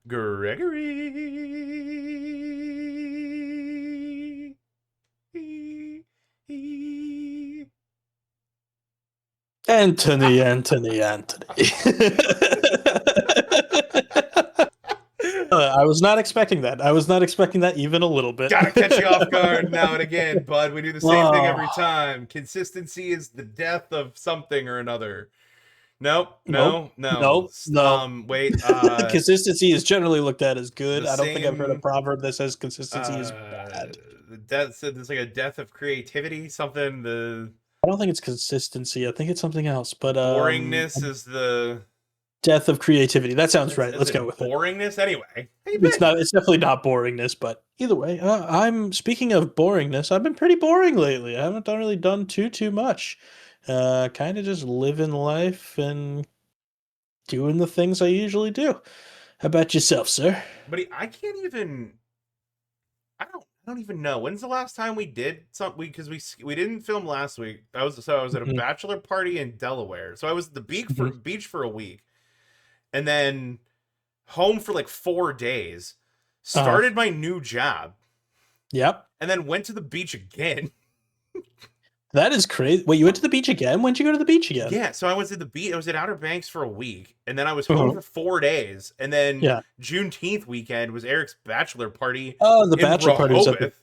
Gregory. Anthony. I was not expecting that. I was not expecting that even a little bit. Gotta catch you off guard now and again, bud. We do the same thing every Oh, time. Consistency is the death of something or another. Nope, nope, no. nope, no. Wait. Consistency is generally looked at as good. The I don't think I've heard a same. proverb that says consistency is Uh, bad. the death. There's like a death of creativity. Something. The I don't think it's consistency. I think it's something else. But boringness is the. death of creativity. That sounds right. Is Let's go it with it. boringness anyway? How you It's been? not. It's definitely not boringness. But either way, I'm speaking of boringness. I've been pretty boring lately. I haven't really done too much. Kind of just living life and doing the things I usually do. How about yourself, sir? Buddy, I can't even. I don't even know. When's the last time we did something? Because we didn't film last week. I was at a Mhm, bachelor party in Delaware. So I was at the mhm. beach for a week, and then home for like 4 days. Uh-huh. Started my new job, Yep. and then went to the beach again. That is crazy. Wait, you went to the beach again? When'd you go to the beach again? Yeah, so I was at the beach. I was at Outer Banks for a week, and then I was home Uh-huh. for 4 days, and then Yeah. Juneteenth weekend was Eric's bachelor party Oh, the in bachelor party was at the. Rehoboth.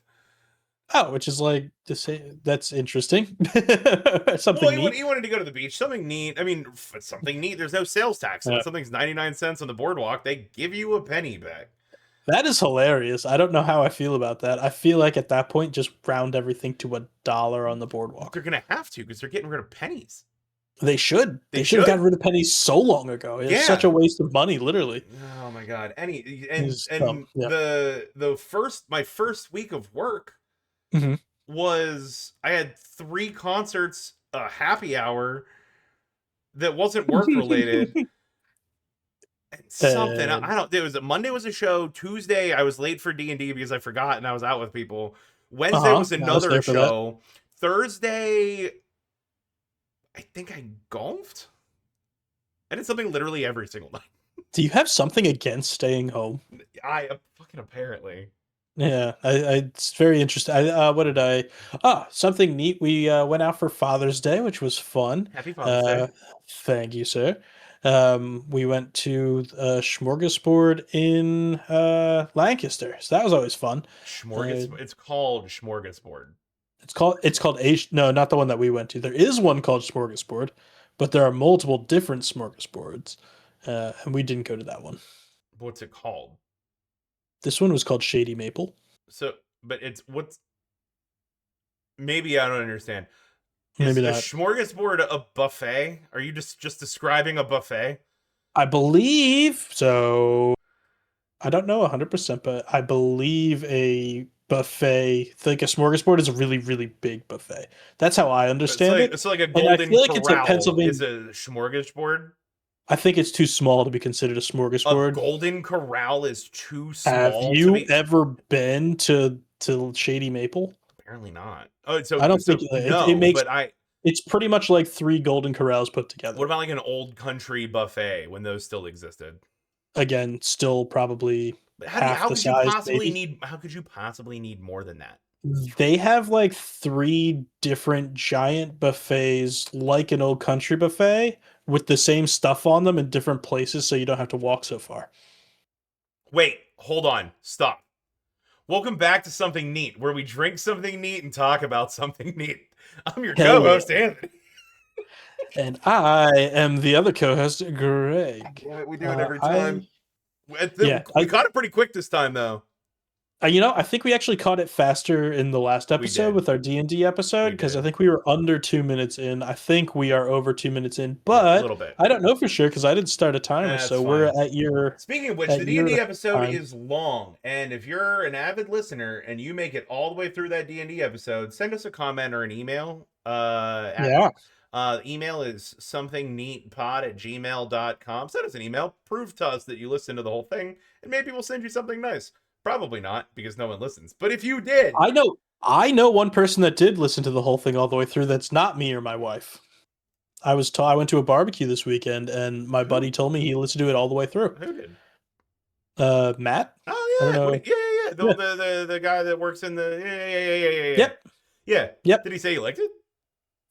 Oh, which is like to say that's interesting. Well, Something neat. he wanted to go to the beach. Something neat. I mean, it's something neat. There's no sales tax. So when Yeah. something's 99 cents on the boardwalk, they give you a penny back. That is hilarious. I don't know how I feel about that. I feel like at that point, just round everything to $1 on the They're boardwalk. going to have to because they're getting rid of pennies. They should. They They should have should. gotten rid of pennies so long ago. It's such Yeah. a waste of money, literally. Oh my god. Any Is and yeah. the first my first week of work Hmm. was I had 3 concerts, a happy hour that wasn't work related, and something And I don't. It was Monday was a show. Tuesday I was late for D&D because I forgot and I was out with people. Wednesday was I was another there for that. show. Thursday I think I golfed. I did something literally every single night. Do you have something against staying home? I fucking apparently. Yeah, it's very interesting. What did I? Something neat. We went out for Father's Day, which was fun. Happy Father's Day. Uh, Thank you, sir. We went to a smorgasbord in Lancaster, so that was always fun. Uh, It's called Smorgasbord. it's called a no, not the one that we went to. There is one called Smorgasbord, but there are multiple different smorgasbords, and we didn't go to that one. What's it called? This one was called Shady Maple. So, but it's what's maybe I don't understand. Is Maybe a not. smorgasbord a buffet? Are you just describing a buffet? I believe so. I don't know 100%, but I believe a buffet, like a smorgasbord, is a really, really big buffet. That's how I understand it. It's like a And I golden feel like it's a corral Pennsylvania. is a smorgasbord. I think it's too small to be considered a A smorgasbord. golden corral is too Have small to you be. ever been to Shady Maple? Apparently not. Oh, so I don't think so it no, makes but I. it's pretty much like three golden corrals put What together. about like an old country buffet when those still existed? Again, still probably half How the could you size, possibly maybe. need how could you possibly need more than that? They have like three different giant buffets, like an old country buffet, with the same stuff on them in different places, so you don't have to walk so far. Wait, hold on. Stop. Welcome back to Something Neat, where we drink something neat and talk about something neat. I'm your Hell yeah. co-host, Anthony. And I am the other co-host, Greg. Yeah, we do it every I time. yeah, We caught it pretty quick this time, though. I think we actually caught it faster in the last We episode did. with our D&D episode We because I did. think we were under 2 minutes in. I think we are over 2 minutes in, Yeah, a but little bit. I don't know for sure because I didn't start a timer. That's So we're fine. at your Speaking of which, at the D&D your episode time. is long, and if you're an avid listener and you make it all the way through that D&D episode, send us a comment or an email. Yeah. Email is somethingneatpod@gmail.com. Send us an email. Prove to us that you listened to the whole thing, and maybe we'll send you something nice. Probably not, because no one listens. But if you did, I know one person that did listen to the whole thing all the way through. That's not me or my wife. I went to a barbecue this weekend, and my buddy Who? told me he listened to it all the way through. Who did? Matt, I Oh don't yeah, know. yeah, yeah, yeah. Yeah. The guy that works in the yeah, yeah, yeah, yeah, yeah, yeah. Yep. Yeah. Yep. Did he say he liked it?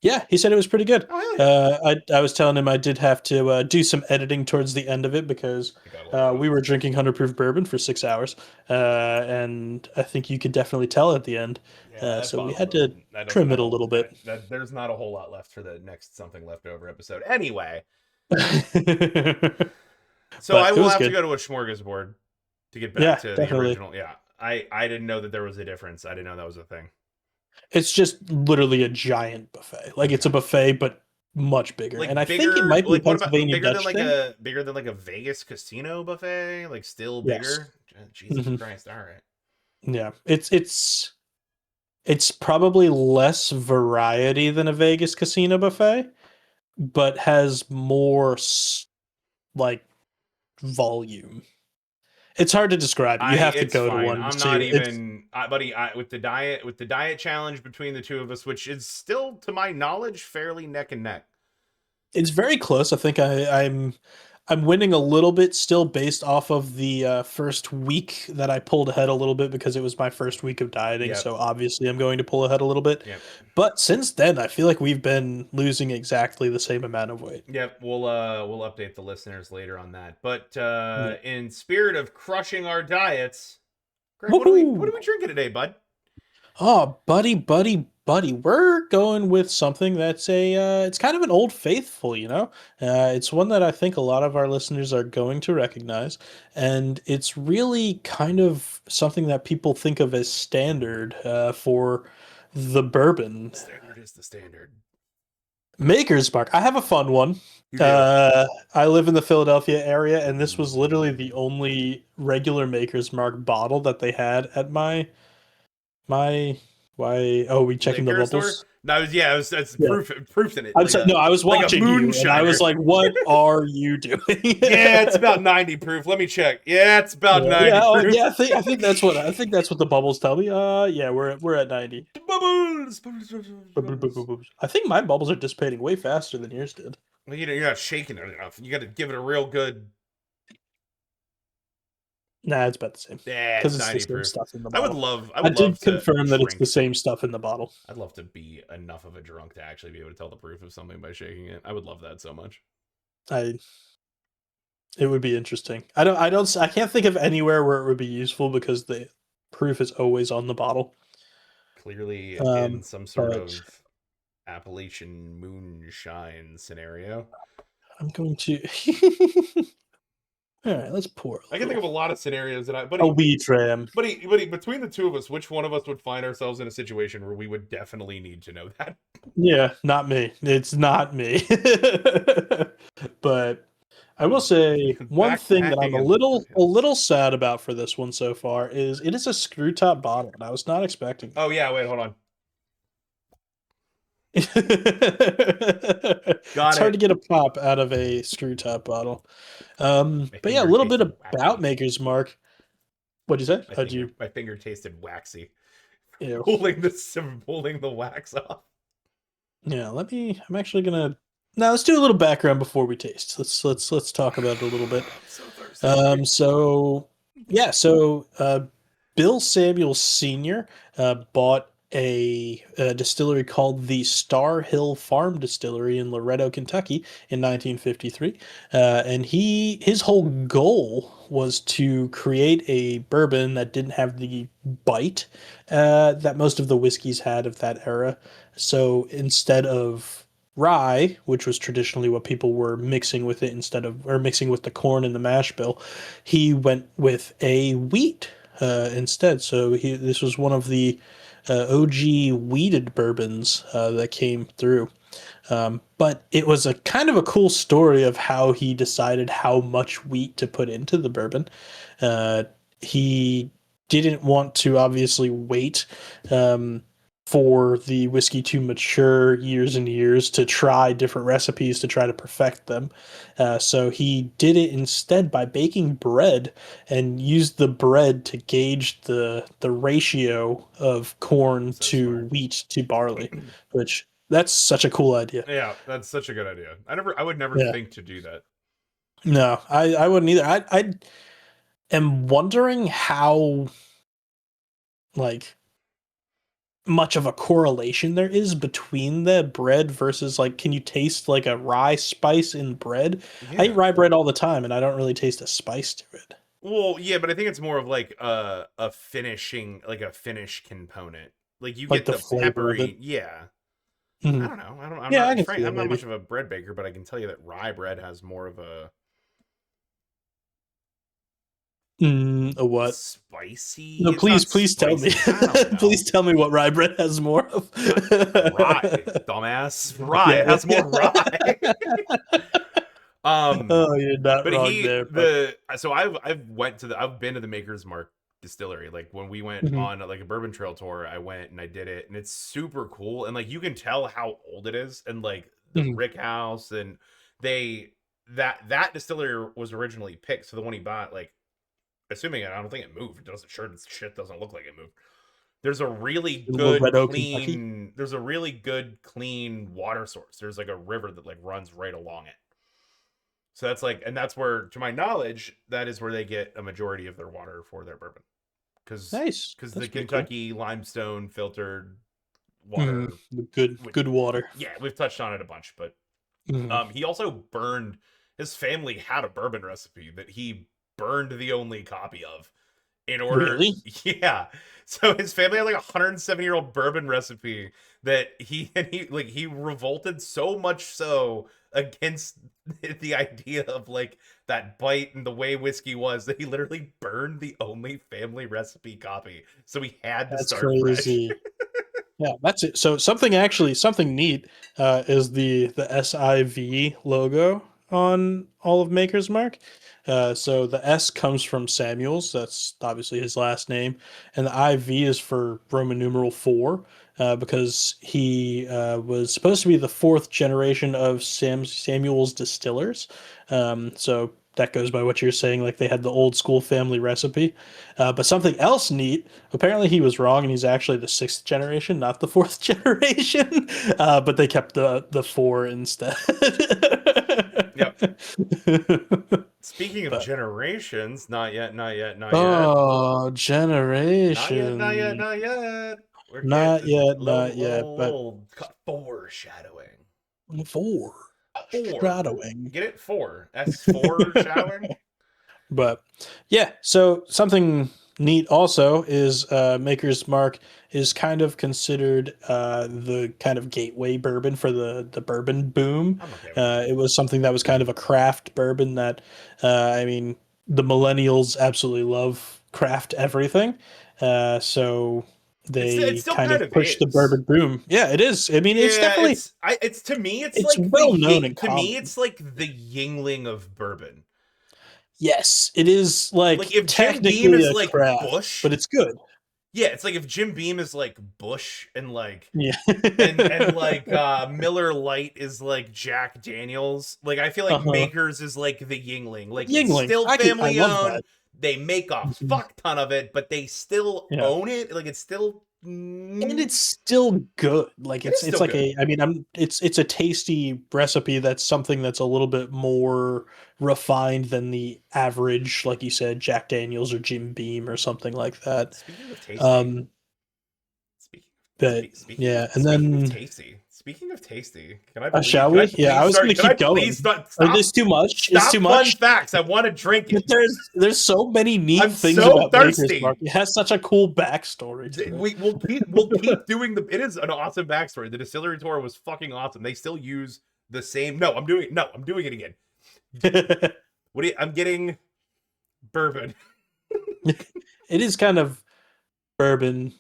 Yeah, he said it was pretty good. Oh hell yeah. I was telling him I did have to do some editing towards the end of it because You gotta love we editing. were drinking 100 proof bourbon for 6 hours, and I think you could definitely tell at the end. Yeah, that So we bottle had to doesn't. That doesn't trim have it a a whole. little bit. There's not a whole lot left for the next something left over episode. Anyway, so I But it will was have to good. go to a smorgasbord to get back Yeah, to the definitely. original. Yeah, I didn't know that there was a difference. I didn't know that was a thing. It's just literally a giant buffet. Like it's a Okay. buffet, but much bigger. And I Like think it bigger, might be a like what about Pennsylvania bigger than Dutch like thing. a Vegas casino buffet? Like still Yes. bigger? Jesus Hmm. Christ! All right. Yeah. It's probably less variety than a Vegas casino buffet, but has more like volume. It's hard to describe. You have to It's go to fine. one to I'm see not it. It's even, buddy. With the diet challenge between the two of us, which is still, to my knowledge, fairly neck and neck. it's very close. I think I'm winning a little bit still based off of the first week that I pulled ahead a little bit because it was my first week of dieting. Yep. So obviously I'm going to pull ahead a little bit. Yep. But since then, I feel like we've been losing exactly the same amount of weight. Yep. We'll update the listeners later on that. But Yeah. in spirit of crushing our diets, Greg, what are Woohoo! we drinking today, bud? Oh, buddy, buddy, buddy. We're going with something that's it's kind of an old faithful, you know? It's one that I think a lot of our listeners are going to recognize. And it's really kind of something that people think of as standard for the bourbon. Standard is the standard. Maker's Mark. I have a fun one. You do. I live in the Philadelphia area, and this was literally the Ooh. only regular Maker's Mark bottle that they had at my why oh we checking the Liquor store? bubbles. No, yeah, that's Yeah. proofs in it, I'm no, I was like a watching you and I was moonshiner. like, what are you doing? Yeah, it's about 90 proof. Let me check. Yeah, it's about Yeah, yeah, 90 oh, proof. yeah, I think that's what the bubbles tell me. Yeah, we're at 90. Bubbles, bubbles, bubbles, bubbles. I think my bubbles are dissipating way faster than yours did. Well, you're not shaking it enough. You got to give it a real good. Nah, it's about the same Yeah, because it's it's the 90 same proof. stuff in the I would bottle. love. I I would love did to confirm that it's the drink. same stuff in the bottle. I'd love to be enough of a drunk to actually be able to tell the proof of something by shaking it. I would love that so much. I It would be interesting. I can't think of anywhere where it would be useful because the proof is always on the bottle. Clearly, in Um, some sort but of Appalachian moonshine scenario. I'm going to. All right, let's pour I a can think of a little. lot of scenarios that A wheat ram. buddy, between the two of us, which one of us would find ourselves in a situation where we would definitely need to know that? Yeah, not me. It's not me. But I will say one thing that I'm Backpacking in the a foothills. little sad about for this one so far is it is a screw top bottle, and I was not expecting Oh yeah, wait, hold on. It's Got hard to it. get a pop out of a screw top bottle. My But yeah, a finger little bit tasted about waxy. Maker's Mark. What'd you say? My finger tasted waxy. Ew. Pulling the wax off. Yeah, I'm actually gonna. Now let's do a little background before we taste. Let's talk about it a little bit. I'm so thirsty. So yeah, Bill Samuels Sr. Bought a distillery called the Star Hill Farm Distillery in Loretto, Kentucky, in 1953, and his whole goal was to create a bourbon that didn't have the bite that most of the whiskeys had of that era. So instead of rye, which was traditionally what people were mixing with it or mixing with the corn in the mash bill, he went with a wheat instead. So this was one of the OG wheated bourbons that came through. But it was a kind of a cool story of how he decided how much wheat to put into the bourbon. He didn't want to obviously wait for the whiskey to mature years and years to try different recipes to try to perfect them. So he did it instead by baking bread and used the bread to gauge the ratio of corn So to smart. wheat to barley, which That's such a cool idea. Yeah, that's such a good idea. I would never Yeah. think to do that. No, I wouldn't either. I am wondering how like much of a correlation there is between the bread versus like can you taste like a rye spice in bread? I eat Yeah. rye bread all the time and I don't really taste a spice to it. Well, yeah, but I think it's more of like a finishing, like a finish component. Like you Like get the the flavor of it. peppery, yeah. I Mhm. don't know. I don't. I'm Yeah, I not. can see I'm that not much maybe. of a bread baker, but I can tell you that rye bread has more of A a what? spicy. No, It's not please tell me. spicy. I don't know. Please tell me what rye bread has more of. Rye, dumbass. Rye. Yeah, It has more rye. yeah. um, Oh, you're not but wrong there, but I've been to the Maker's Mark distillery. Like when we went Mhm, on like a bourbon trail tour, I went and I did it, and it's super cool. And like you can tell how old it is, and like the mhm. brick house, and they that distillery was originally picked. So the one he bought, like assuming it, I don't think it moved. It doesn't sure shit doesn't look like it moved. Little Red Oak, Kentucky. There's a really good clean water source. There's like a river that like runs right along it. So that's like, and that's where, to my knowledge, that is where they get a majority of their water for their bourbon, because Nice. the That's pretty cool. Kentucky limestone filtered Mhm. water, which, Good water. yeah, we've touched on it a bunch, but Mhm. he also burned, his family had a bourbon recipe that he burned the only copy of in order, Really? yeah, so his family had like a 107-year-old bourbon recipe that he revolted so much so against the idea of like that bite and the way whiskey was that he literally burned the only family recipe copy, so he had to That's start fresh. crazy. Yeah, that's it. So something neat is the SIV logo on all of Maker's Mark. So the S comes from Samuel's. That's obviously his last name, and the IV is for Roman numeral 4 because he was supposed to be the fourth generation of Samuel's distillers. So that goes by what you're saying. Like they had the old school family recipe. But something else neat, apparently he was wrong and he's actually the sixth generation, not the fourth generation. But they kept the four instead. Yep. Speaking of But generations, not yet, not yet, not yet, oh, not yet, not yet, generation. not yet. We're Not getting yet, not yet, but foreshadowing. four. Four. Shadowing. Get it? Four. S4 shadowing? But yeah, so something neat also is Maker's Mark is kind of considered the kind of gateway bourbon for the bourbon boom. I'm okay with that. It was something that was kind of a craft bourbon that I mean the millennials absolutely love craft everything. So It's they still kind kind of of pushed the is. bourbon boom. Yeah, it is. I mean, Yeah, it's to me it's it's like well known and to me common. it's like the Yingling of bourbon. Yes, it is Like like if Jim Beam technically is a like craft, Bush, but it's good. yeah, it's like if Jim Beam is like Bush and like Yeah. and like Miller Lite is like Jack Daniels. Like I feel like Uh-huh. Makers is like the Yingling. Like it's Yingling. still I family love owned. that. They make a Mhm. fuck ton of it, but they still Yeah. own it. Like it's still And it's still good. Like it is it's still like good. a I mean it's a tasty recipe that's something that's a little bit more refined than the average, like you said, Jack Daniels or Jim Beam or something like that. Speaking of tasty, Um speaking but yeah, and then speaking of tasty, shall can I we? Yeah, I please was start? gonna Can I keep please going. start? Or this too much? Is too Fun much? facts. I want to drink But it. there's so many neat I'm things so about Maker's Mark. thirsty. It has such a cool backstory to We'll keep doing the. It is an awesome backstory. The distillery tour was fucking awesome. They still use the same. No, I'm doing it. No, I'm doing it again. it. What do you? I'm getting bourbon. It is kind of bourbon.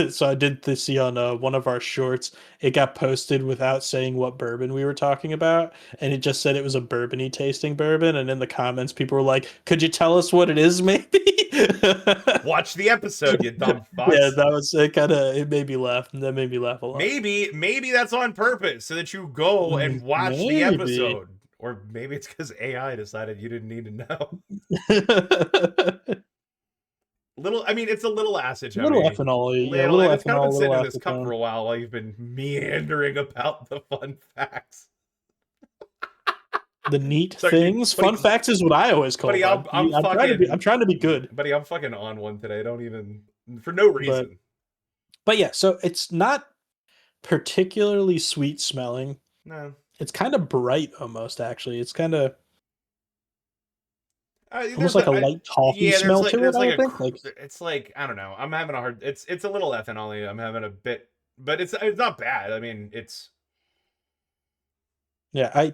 So I did this see on one of our shorts. It got posted without saying what bourbon we were talking about, and it just said it was a bourbony tasting bourbon. And in the comments, people were like, "Could you tell us what it is, maybe?" Watch the episode, you dumb Yeah, fucks. that was it. Kind of it made me laugh. That made me laugh a lot. Maybe that's on purpose so that you go and watch the Maybe. episode. Or maybe it's because AI decided you didn't need to know. Little, I mean, it's a little acid, A little Joey. ethanol, yeah, a Little, little and it's kind of ethanol, been a little sitting in this cup for acetone. a while you've been meandering about the fun facts. The neat So you, things, buddy, fun facts is what I always call buddy, them. I'm I'm fucking, trying to be good, buddy, I'm fucking on one today. Don't even for no but reason. yeah. So it's not particularly sweet smelling. No, It's kind of bright almost. Actually, it's kind of almost there's like a, a light toffee yeah, smell to it. there's I like would think. Like it's like I don't know. I'm having a hard. It's a little ethanol. I'm having a bit, but it's not bad. I mean, it's yeah, I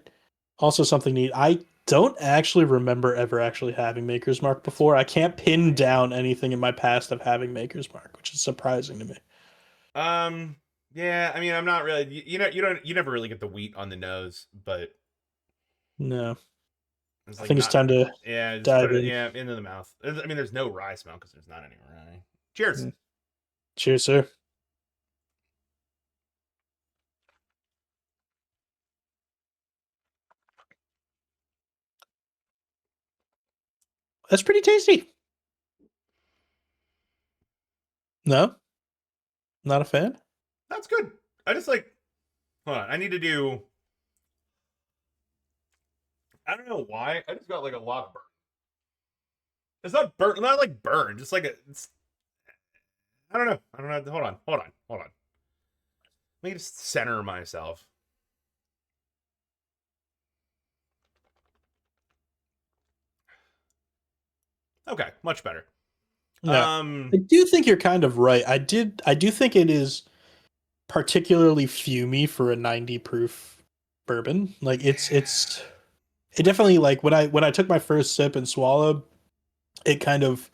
also something neat. I don't actually remember ever actually having Maker's Mark it's before. I can't pin fine. down anything in my past of having Maker's Mark, which is surprising to me. Um, yeah, I mean, I'm not really. You never really get the wheat on the nose, but No, it's I like think it's not. time to Yeah, just put dive it in. yeah into the mouth. I mean, there's no rye smell because there's not any rye. Cheers. Mm. Cheers, sir. That's pretty tasty. No, not a fan. That's good. I just like. Hold on, I need to do. I don't know why. I just got like a lot of burn. It's not burn, not like burn. Just like a. It's, I don't know. I don't know. Hold on. Let me just center myself. Okay, much better. Yeah, I do think you're kind of right. I do think it is particularly fumy for a 90 proof bourbon. Like it definitely like when I took my first sip and swallowed, it kind of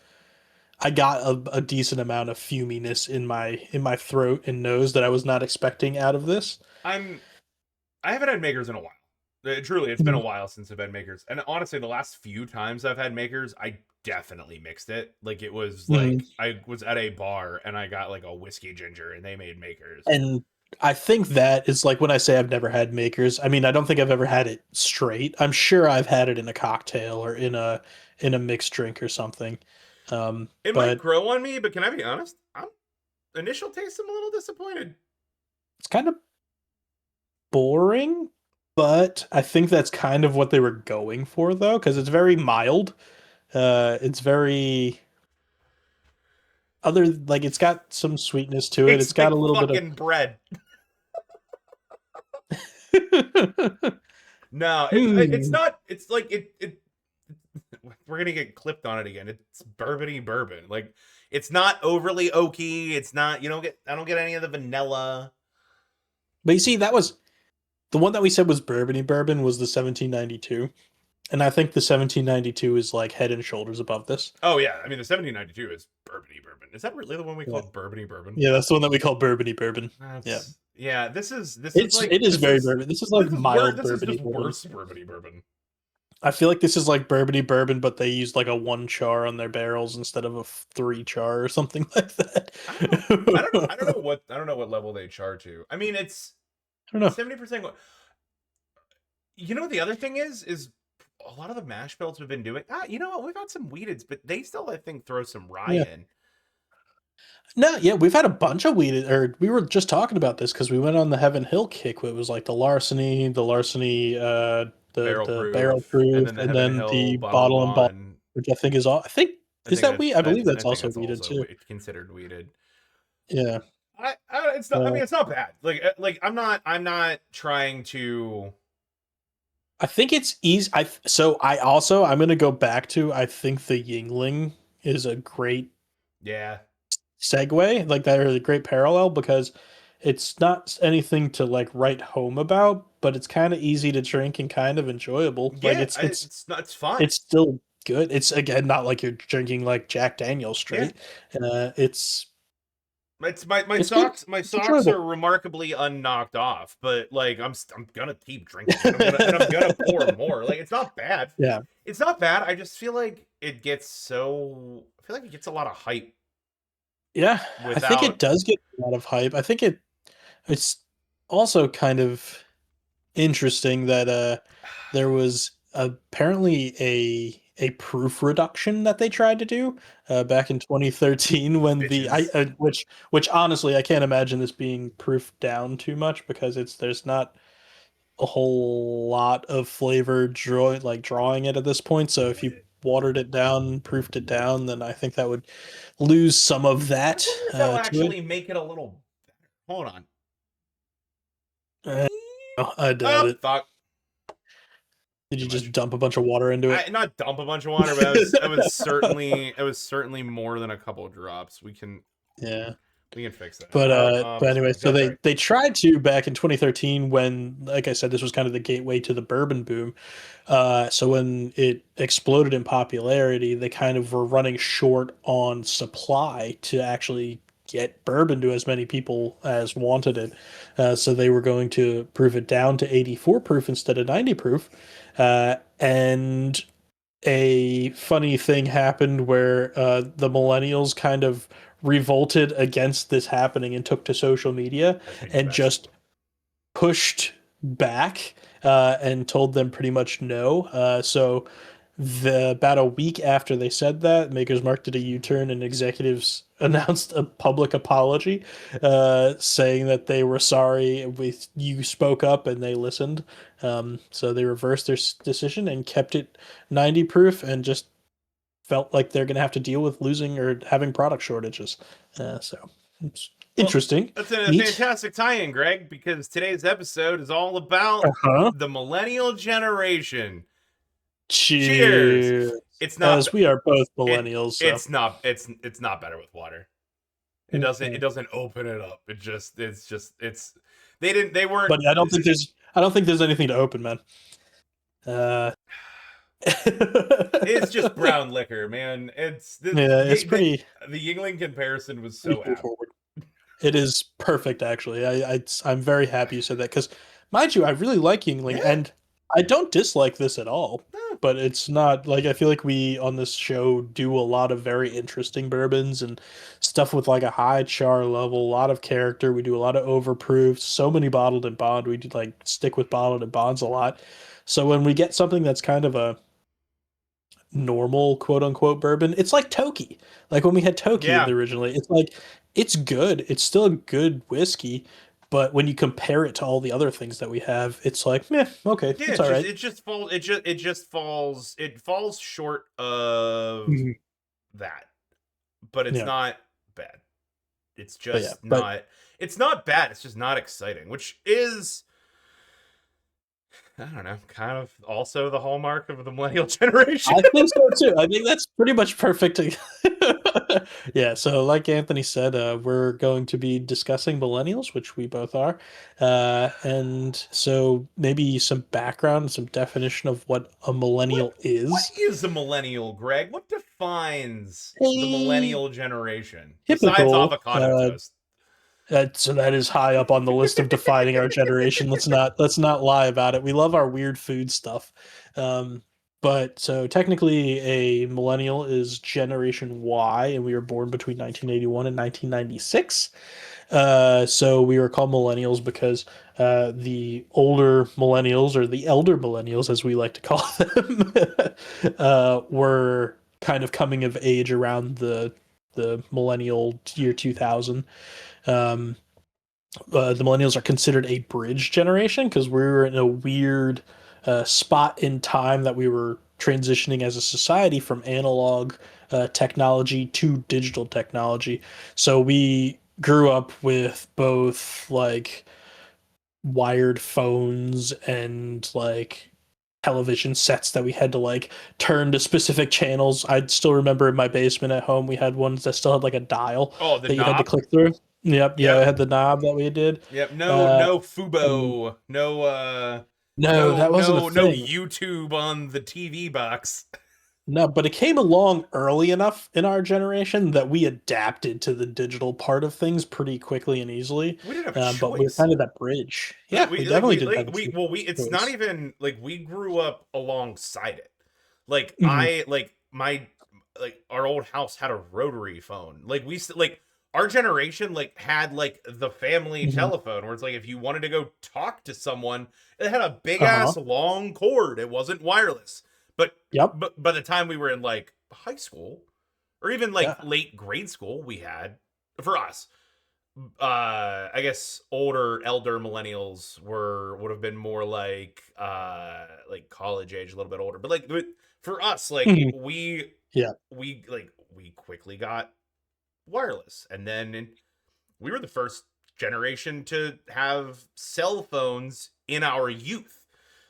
I got a decent amount of fuminess in my throat and nose that I was not expecting out of this. I'm I haven't had makers in a while. Truly, it's been a Mhm. while since I've had makers. And honestly, the last few times I've had makers, I definitely mixed it. Like it was Mhm. like I was at a bar and I got like a whiskey ginger and they made makers. And I think that is like when I say I've never had makers, I mean I don't think I've ever had it straight. I'm sure I've had it in a cocktail or in a mixed drink or something. It might But grow on me, but can I be honest? I'm initial taste I'm a little disappointed. it's kind of boring, but I think that's kind of what they were going for though, because it's very mild. It's very other like it's got some sweetness to it. Tastes It's got a like little bit of fucking bread. No, it's Hmm. not. It's like it. We're gonna get clipped on it again. It's bourbony bourbon. Like it's not overly oaky. It's not. You don't get. I don't get any of the vanilla. But you see, that was the one that we said was bourbony bourbon was the 1792. And I think the 1792 is like head and shoulders above this. Oh yeah, I mean the 1792 is bourbony bourbon. Is that really the one we Yeah. called bourbony bourbon? Yeah, that's the one that we call bourbony bourbon. Yeah. That's yeah. This is like It is very bourbon. This is like this is worse. mild This is bourbony just bourbon. worse bourbony bourbon. I feel like this is like bourbony bourbon, but they used like a one char on their barrels instead of a three char or something like that. I don't know. I don't know what level they char to. I mean, it's I don't know. 70%. You know what the other thing is a lot of the mash bills we've been doing. You know what? We've had some weededs, but they still I think throw some rye Yeah. in. No, yeah, we've had a bunch of weed, or we were just talking about this because we went on the Heaven Hill kick. It was like the larceny, Barrel the barrel proof, and proof, then the and Heaven then Hill the bottle of bottle and bottle, one. which I think is all. I think I is think that that's weed. I believe I that's think also it's weeded also too. considered weeded. Yeah, It's not. I mean, it's not bad. Like I'm not trying to. I think it's easy. I'm gonna go back to I think the Yingling is a great Yeah, segue, like that, or a great parallel because it's not anything to like write home about, but it's kind of easy to drink and kind of enjoyable. Like yeah. It's not. It's fun. it's still good. It's again not like you're drinking like Jack Daniel Yeah. straight. It's It's my it's good. socks. My It's socks are enjoyable. remarkably unknocked off, but like I'm gonna keep drinking, and I'm gonna pour more. Like it's not bad. Yeah, It's not bad. I just feel like it gets so. I feel like it gets a lot of hype yeah. I think it without. does get a lot of hype. I think it's also kind of interesting that there was apparently a proof reduction that they tried to do back in 2013 when the I Bitches. which honestly I can't imagine this being proofed down too much because there's not a whole lot of flavor drawing it at this point. So if you watered it down, proofed it down, then I think that would lose some of I that wonder if that'll to it. actually make it a little better. Hold on. Uh, I doubt Oh, it. fuck. Did Too you just much. dump a bunch of water into it? I not dump a bunch of water, but I was certainly more than a couple of drops. Yeah. We can fix that. But It's anyway, fine. so Go for they it. they tried to back in 2013 when, like I said, this was kind of the gateway to the bourbon boom. So when it exploded in popularity, they kind of were running short on supply to actually get bourbon to as many people as wanted it. So they were going to proof it down to 84 proof instead of 90 proof. And a funny thing happened where the millennials kind of revolted against this happening and took to social media As we do and best. just pushed back and told them pretty much no. So about a week after they said that, Maker's Mark did a U-turn and executives announced a public apology, saying that they were sorry. You spoke up and they listened. So they reversed their decision and kept it 90 proof and just felt like they're going to have to deal with losing or having product shortages. So it's Well, interesting, that's a neat. fantastic tie-in, Greg, because today's episode is all about Uh-huh. the millennial generation. Cheers. Cheers. It's not As we are both it millennials, so. it's not better with water. It doesn't open it up. It's they weren't But I don't think there's anything to open, man. Uh, it's just brown liquor, man. It's yeah, it's pretty the Yingling comparison was pretty so apt. straightforward. It is perfect, actually. I'm very happy you said that because, mind you, I really like Yingling, Yeah. and I don't dislike this at all. No. But it's not like I feel like we on this show do a lot of very interesting bourbons and stuff with like a high char level, a lot of character. We do a lot of overproof, so many bottled and bond. We do like stick with bottled and bonds a lot. So when we get something that's kind of a normal quote unquote bourbon. It's like Toki. Like when we had Toki Yeah. originally, it's like it's good. It's still a good whiskey, but when you compare it to all the other things that we have, it's like, meh, okay, Yeah, it's all right. it falls short of Mhm. that. But it's Yeah, not bad. It's but yeah, just but not it's not bad. It's just not exciting, which is I don't know, kind of also the hallmark of the millennial generation. I think so too. I think that's pretty much perfect. Yeah, so like Anthony said, we're going to be discussing millennials, which we both are. And so maybe some background, some definition of what a what millennial what is. is a millennial, Greg? What defines the A millennial generation besides typical avocado toast? so that is high up on the list of defining our generation. Let's not lie about it. We love our weird food stuff. Um, but so technically a millennial is generation Y and we were born between 1981 and 1996. So we were called millennials because the older millennials or the elder millennials as we like to call them were kind of coming of age around the millennial year 2000. um, the millennials are considered a bridge generation because we were in a weird spot in time that we were transitioning as a society from analog technology to digital technology. So we grew up with both like wired phones and like television sets that we had to like turn to specific channels. I still remember in my basement at home we had ones that still had like a dial Oh, the that you had to knob. click through. Yep, yeah, it Yep. had the knob that we did. Yep. No, Uh, no and Fubo. No no, no that wasn't a no thing. YouTube on the TV box. No, but it came along early enough in our generation that we adapted to the digital part of things pretty quickly and easily. We didn't have a But we're choice. kind of that bridge. No, Yeah, we definitely didn't have a it's not choice. even like we grew up alongside it. Like Mhm, our old house had a rotary phone. Like our generation like had like the family mhm. telephone where it's like if you wanted to go talk to someone, it had a big Uh-huh. ass long cord. It wasn't wireless. But Yep. by the time we were in like high school or even like Yeah. late grade school, we had for us I guess elder millennials would have been more like college age, a little bit older. But like for us, like Mhm. Yeah. we quickly got wireless, and then we were the first generation to have cell phones in our youth.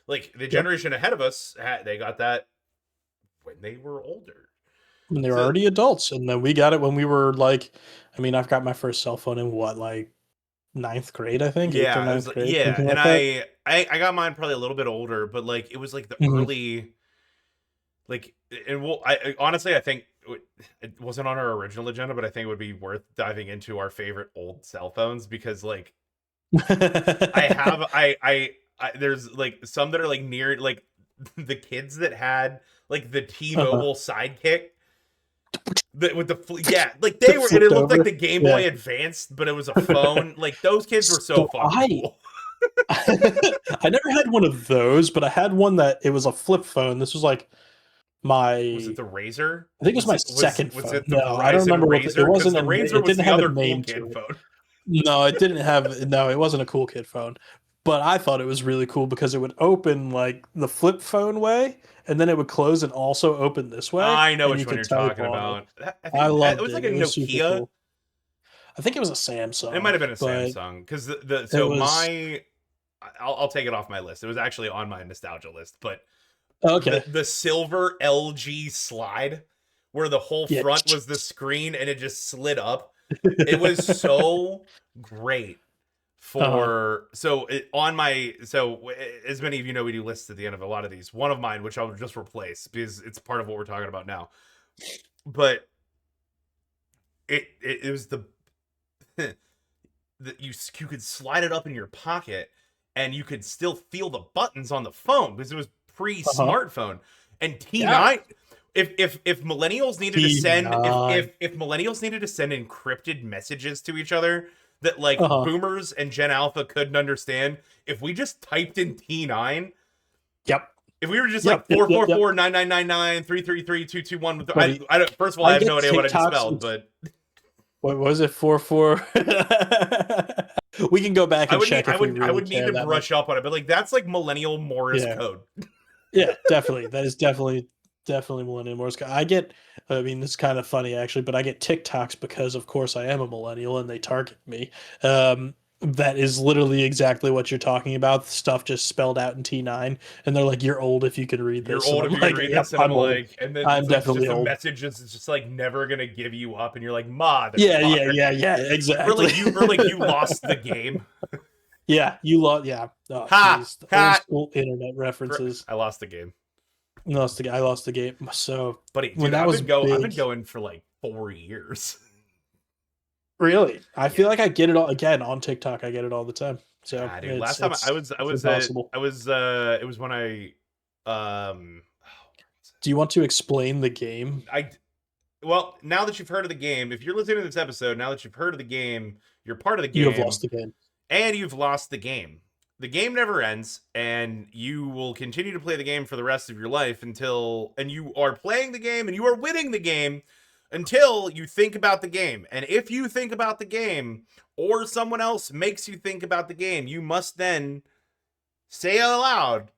Like the Yep. generation ahead of us, they got that when they were older. And they were So already adults, and then we got it when we were like, I mean, I've got my first cell phone in what, like ninth grade, I think, eighth or yeah, it was ninth like grade, yeah, something and like that. I got mine probably a little bit older, but like it was like the Mhm. early like and well honestly I think it wasn't on our original agenda, but I think it would be worth diving into our favorite old cell phones because like I have there's like some that are like near like the kids that had like the Uh-huh. T-Mobile Sidekick with yeah, like The they were, and it flipped looked like over. the Game Yeah. Boy Advanced, but it was a phone. Like those kids were so So fucking I cool. I never had one of those, but I had one that it was a flip phone. This was like my Was it the Razor? I think it was my second Was phone. it the No, I don't remember Verizon what it Razor? Because wasn't the Razor it was didn't the have a other cool name kid to it. phone. No, it didn't have no, it wasn't a cool kid phone. But I thought it was really cool because it would open like the flip phone way, and then it would close and also open this way, I know and which you one could you're type talking on it. about. I I think it loved was like it. a It was super Nokia. cool. I think it was a It might Samsung, have been a but Samsung because the it so was my I'll take it off my list. It was actually on my nostalgia list, but okay. the silver LG slide where the whole Yeah. front was the screen and it just slid up. It was so great Uh-huh. for so it, on my so as many of you know we do lists at the end of a lot of these. One of mine, which I'll just replace because it's part of what we're talking about now. But it was the that you could slide it up in your pocket and you could still feel the buttons on the phone because it was Uh-huh. pre-smartphone. And Yeah. T9, if millennials needed to send T9. if millennials needed to send encrypted messages to each other that like Uh-huh. boomers and Gen Alpha couldn't understand, if we just typed in T9, Yep. if we were just like Yep. Yep. four Yep. four Yep. four 99993332221, Buddy, I don't, first of all, I I have no get idea what I just TikToks spelled, with but what was it? 4 4. We can go back and check if we I really would need care to that brush much. up on it, but like that's like millennial Morse Yeah. code. Yeah, definitely. That is definitely Millennial Morse code. I get I mean, it's kind of funny actually, but I get TikToks because of course I am a millennial and they target me. That is literally exactly what you're talking about. Stuff just spelled out in T9 and they're like you're old if you can read You're this and old I'm if you can like, read "Yep, this, and I'm I'm old. like, and then I'm it's definitely just a old." message that's just like never gonna give you up, and you're like, Yeah, yeah, motherfucker, yeah, yeah, exactly. or like you lost the game. Yeah, you lost. Yeah. Oh, Ha jeez. The old ha! school internet references. I lost the game, I lost the game. So buddy, when dude. that was I've big, been going for like 4 years. really, I Yeah. feel like I get it all again on TikTok. I get it all the time. So Ah, dude. Last time it's I it's was at impossible. I was it was when Do you want to explain the game? I well, now that you've heard of the game, if you're listening to this episode, now that you've heard of the game, you're part of the You have game, lost the game. and you've lost the game. The game never ends, and you will continue to play the game for the rest of your life and you are playing the game and you are winning the game until you think about the game. And if you think about the game, or someone else makes you think about the game, you must then say aloud,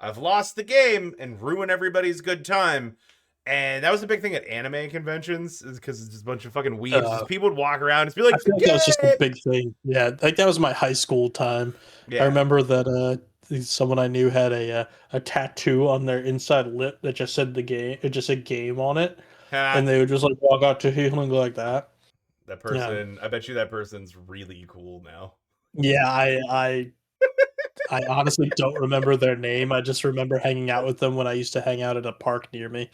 I've lost the game, and ruin everybody's good time. And that was a big thing at anime conventions, is because it's just a bunch of fucking weebs. Is Uh, people would walk around and just be I like, feel like forget that was just a it. big thing. Yeah, like that was my high school time. I Yeah. remember that someone I knew had a tattoo on their inside lip that just said the game. It just said game on it, Ha. and they would just like walk out to him and go like that. That Yeah, person, I bet you that person's really cool now. yeah. I honestly don't remember their name. I just remember hanging out with them when I used to hang out at a park near me.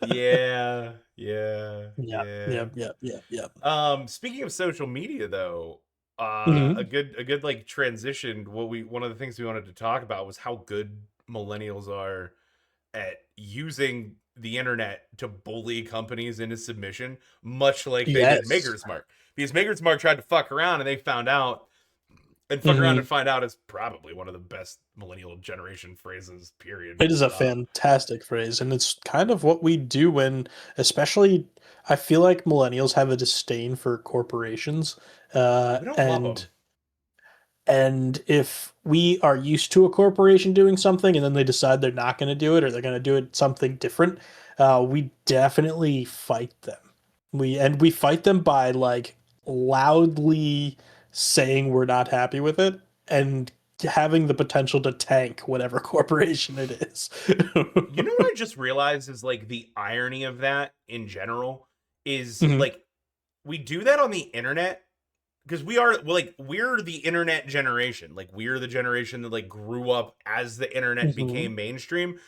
Yeah, yeah, Yeah, yeah. yeah, yeah, yeah, yeah. Speaking of social media though, Mhm. a good like transition. One of the things we wanted to talk about was how good millennials are at using the internet to bully companies into submission, much like they did Yes. Maker's Mark. Because Maker's Mark tried to fuck around and they found out And fuck around and Mhm. find out is probably one of the best millennial generation phrases, period, It full is a stop. fantastic phrase, and it's kind of what we do when, especially, I feel like millennials have a disdain for corporations, We don't love and them. if we are used to a corporation doing something and then they decide they're not going to do it or they're going to do it something different, we definitely fight them. We fight them by like loudly saying we're not happy with it and having the potential to tank whatever corporation it is. You know what I just realized is like the irony of that in general is Mhm, like we do that on the internet because we're the internet generation. Like we're the generation that like grew up as the internet mhm. became mainstream.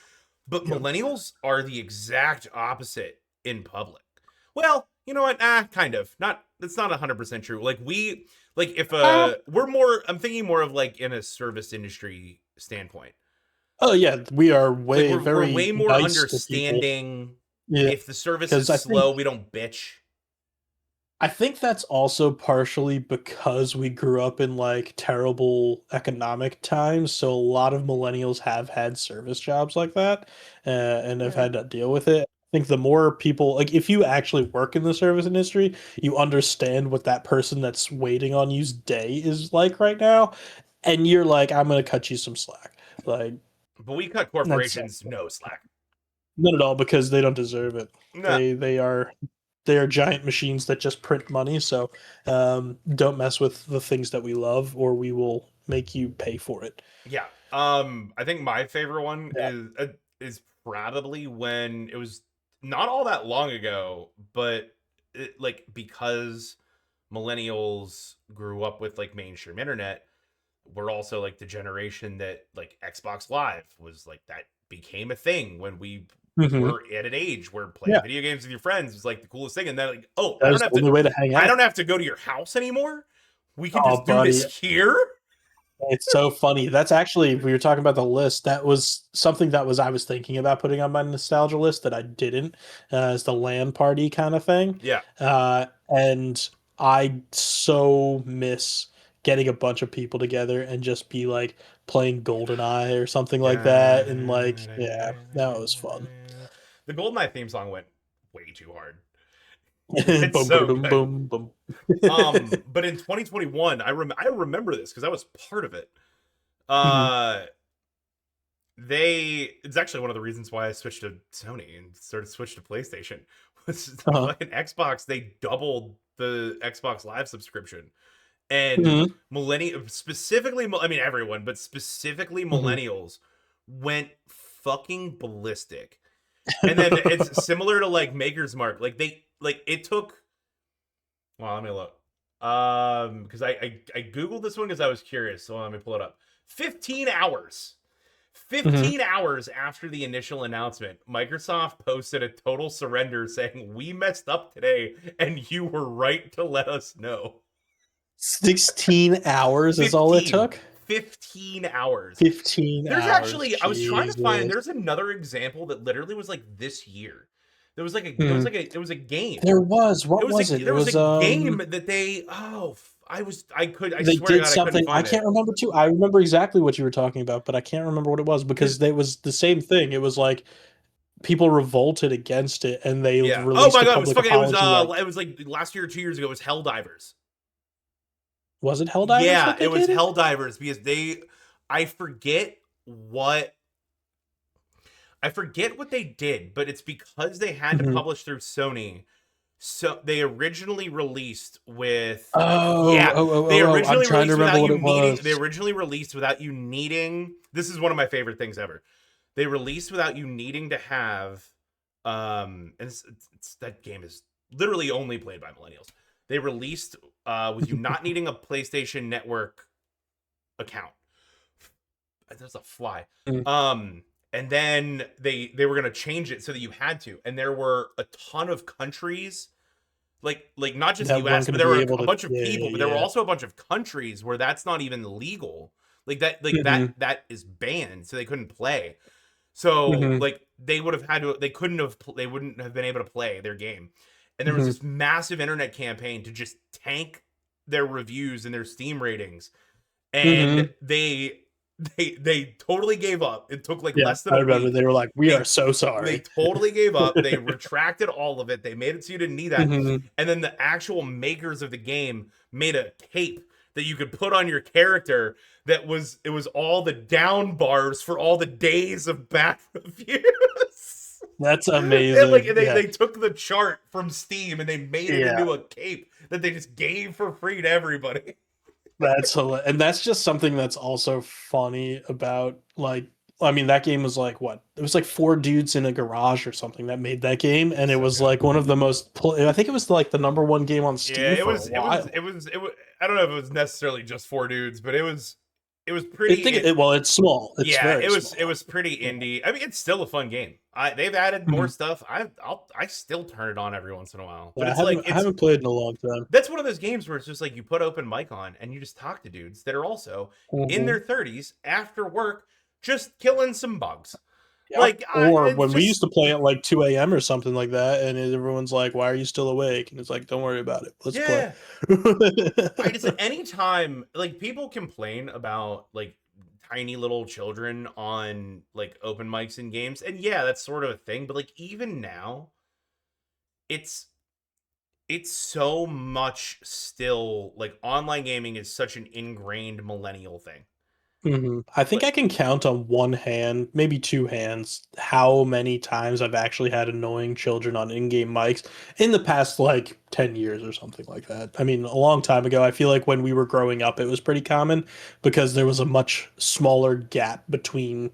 But Yep. millennials are the exact opposite in public. Well, you know what? Kind of. Not that's not 100% true. Like if Ah, we're more I'm thinking more of like in a service industry standpoint. oh yeah, we are Like way we're very way more nice to people. understanding. Yeah, If the service because is slow, we don't bitch. I think that's also partially because we grew up in like terrible economic times. So a lot of millennials have had service jobs like that, and have Yeah. had to deal with it. I think the more people, like if you actually work in the service industry, you understand what that person that's waiting on you's day is like right now. And you're like, I'm going to cut you some slack. Like, But we cut that's corporations no slack. not at all because they don't deserve it. No. They are giant machines that just print money. So don't mess with the things that we love, or we will make you pay for it. Yeah. I think my favorite one Yeah. is probably when it was not all that long ago, but like because millennials grew up with like mainstream internet, we're also like the generation that like Xbox Live was like that became a thing when we Hmm. were at an age where playing Yeah, video games with your friends was like the coolest thing. And then like, oh, that is the only way to hang I out. don't have to go to your house anymore. We can Oh, just do buddy, this here. it's so funny. That's actually, we were talking about the list. That was something that was I was thinking about putting on my nostalgia list that I didn't, as the LAN party kind of thing. Yeah. And I so miss getting a bunch of people together and just be like playing GoldenEye or something like that. And like, yeah, that was fun. The GoldenEye theme song went way too hard. It's Boom, so boom, good. boom, boom. But in 2021, I remember this because I was part of it. Mhm. Uh, it's actually one of the reasons why I switched to Sony and started switch to PlayStation. Was the Uh-huh. fucking Xbox? They doubled the Xbox Live subscription, and Mhm. millennial specifically. I mean everyone, but specifically Mhm. millennials went fucking ballistic. And then it's similar to like Maker's Mark. Like it took. Well, let me look. Because I googled this one because I was curious. So let me pull it up. 15 hours. Mhm. 15 hours after the initial announcement, Microsoft posted a total surrender saying, "We messed up today, and you were right to let us know." 16 hours is all it 15. took? 15 hours. 15 There's hours. actually, I was trying to find, Jesus. there's another example that literally was like this year. Mhm. It was a game. There was. What was it? It There was a was game that they, I they swear to did God, I couldn't something. I find it. can't remember too. I remember exactly what you were talking about, but I can't remember what it was Because, because they was the same thing. It was like people revolted against it and they yeah. Oh released my a God, it was public fucking, apology like, it was like last year or 2 years ago, it was Helldivers. was it Helldivers Yeah, that it they was did it? Helldivers because I forget what I forget what they did, but it's because they had to Mhm. publish through Sony. So they originally released with Oh, yeah, oh, oh, oh, oh, I'm trying to remember what it they was. originally released without you needing this is one of my favorite things ever. They released without you needing to have and that game is literally only played by millennials. They released with you not needing a PlayStation Network account. There's a fly. Mm. Um, and then they were gonna change it so that you had to, and there were a ton of countries, like not just That weren't U.S., going but to there be were able a to. bunch of Yeah, people, but there were yeah. also a bunch of countries where that's not even legal. Hmm. That is banned, so they couldn't play. So Hmm. like they would have had to, they couldn't have, they wouldn't have been able to play their game, and there was Hmm. this massive internet campaign to just tank their reviews and their Steam ratings and Mhm. they totally gave up. It took like Yeah, less than I a remember week. they were like, "We are They so they sorry." totally gave up. They retracted all of it. They made it so you didn't need that. Mhm. And then the actual makers of the game made a cape that you could put on your character that was it was all the down bars for all the days of back reviews. That's And like amazing. they Yeah. took the chart from Steam and they made it Yeah. into a cape that they just gave for free to everybody. And that's just something that's also funny about, like, I mean, that game was like what? It was like 4 dudes in a garage or something that made that game, and it So was good. like one of the I think it was like the number 1 game on Yeah, Steam for a while. it was I don't know if it was necessarily just 4 dudes, but it was I pretty think well, it's small. It's yeah, very it small. was pretty Yeah. indie. I mean, it's still a fun game. They've added more Mhm. stuff. I still turn it on every once in a while. But Yeah, it's like I it's haven't played in a long time. that's one of those games where it's just like you put open mic on and you just talk to dudes that are also in Mhm. their 30s after work just killing some bugs. Yep. Or It's when we used just to play at like 2 a.m. or something like that, and everyone's like, "Why are you still awake?" And it's like, "Don't worry about it. Let's play." yeah. I just anytime like people complain about like tiny little children on like open mics and games, and yeah, that's sort of a thing. But like even now, it's it's so much still like online gaming is such an ingrained millennial thing. Mhm. I think Like I can count on one hand, maybe 2 hands, how many times I've actually had annoying children on in-game mics in the past, like, 10 years or something like that. I mean, a long time ago, I feel like when we were growing up, it was pretty common because there was a much smaller gap between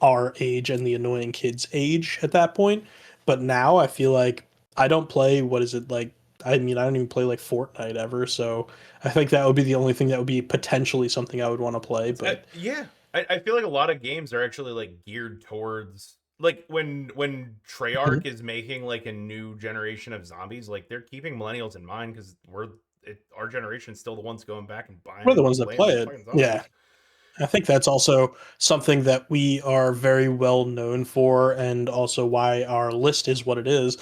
our age and the annoying kids' age at that point. But now I feel like I don't play, what is it, like, I mean, I don't even play, like, Fortnite ever, so I think that would be the only thing that would be potentially something I would want to play. But yeah, I feel like a lot of games are actually like geared towards like when Treyarch Mhm. is making like a new generation of zombies, like they're keeping millennials in mind because our generation's still the ones going back and buying We're the and ones that playing play those it. fucking Yeah. zombies. I think that's also something that we are very well known for, and also why our list is what it is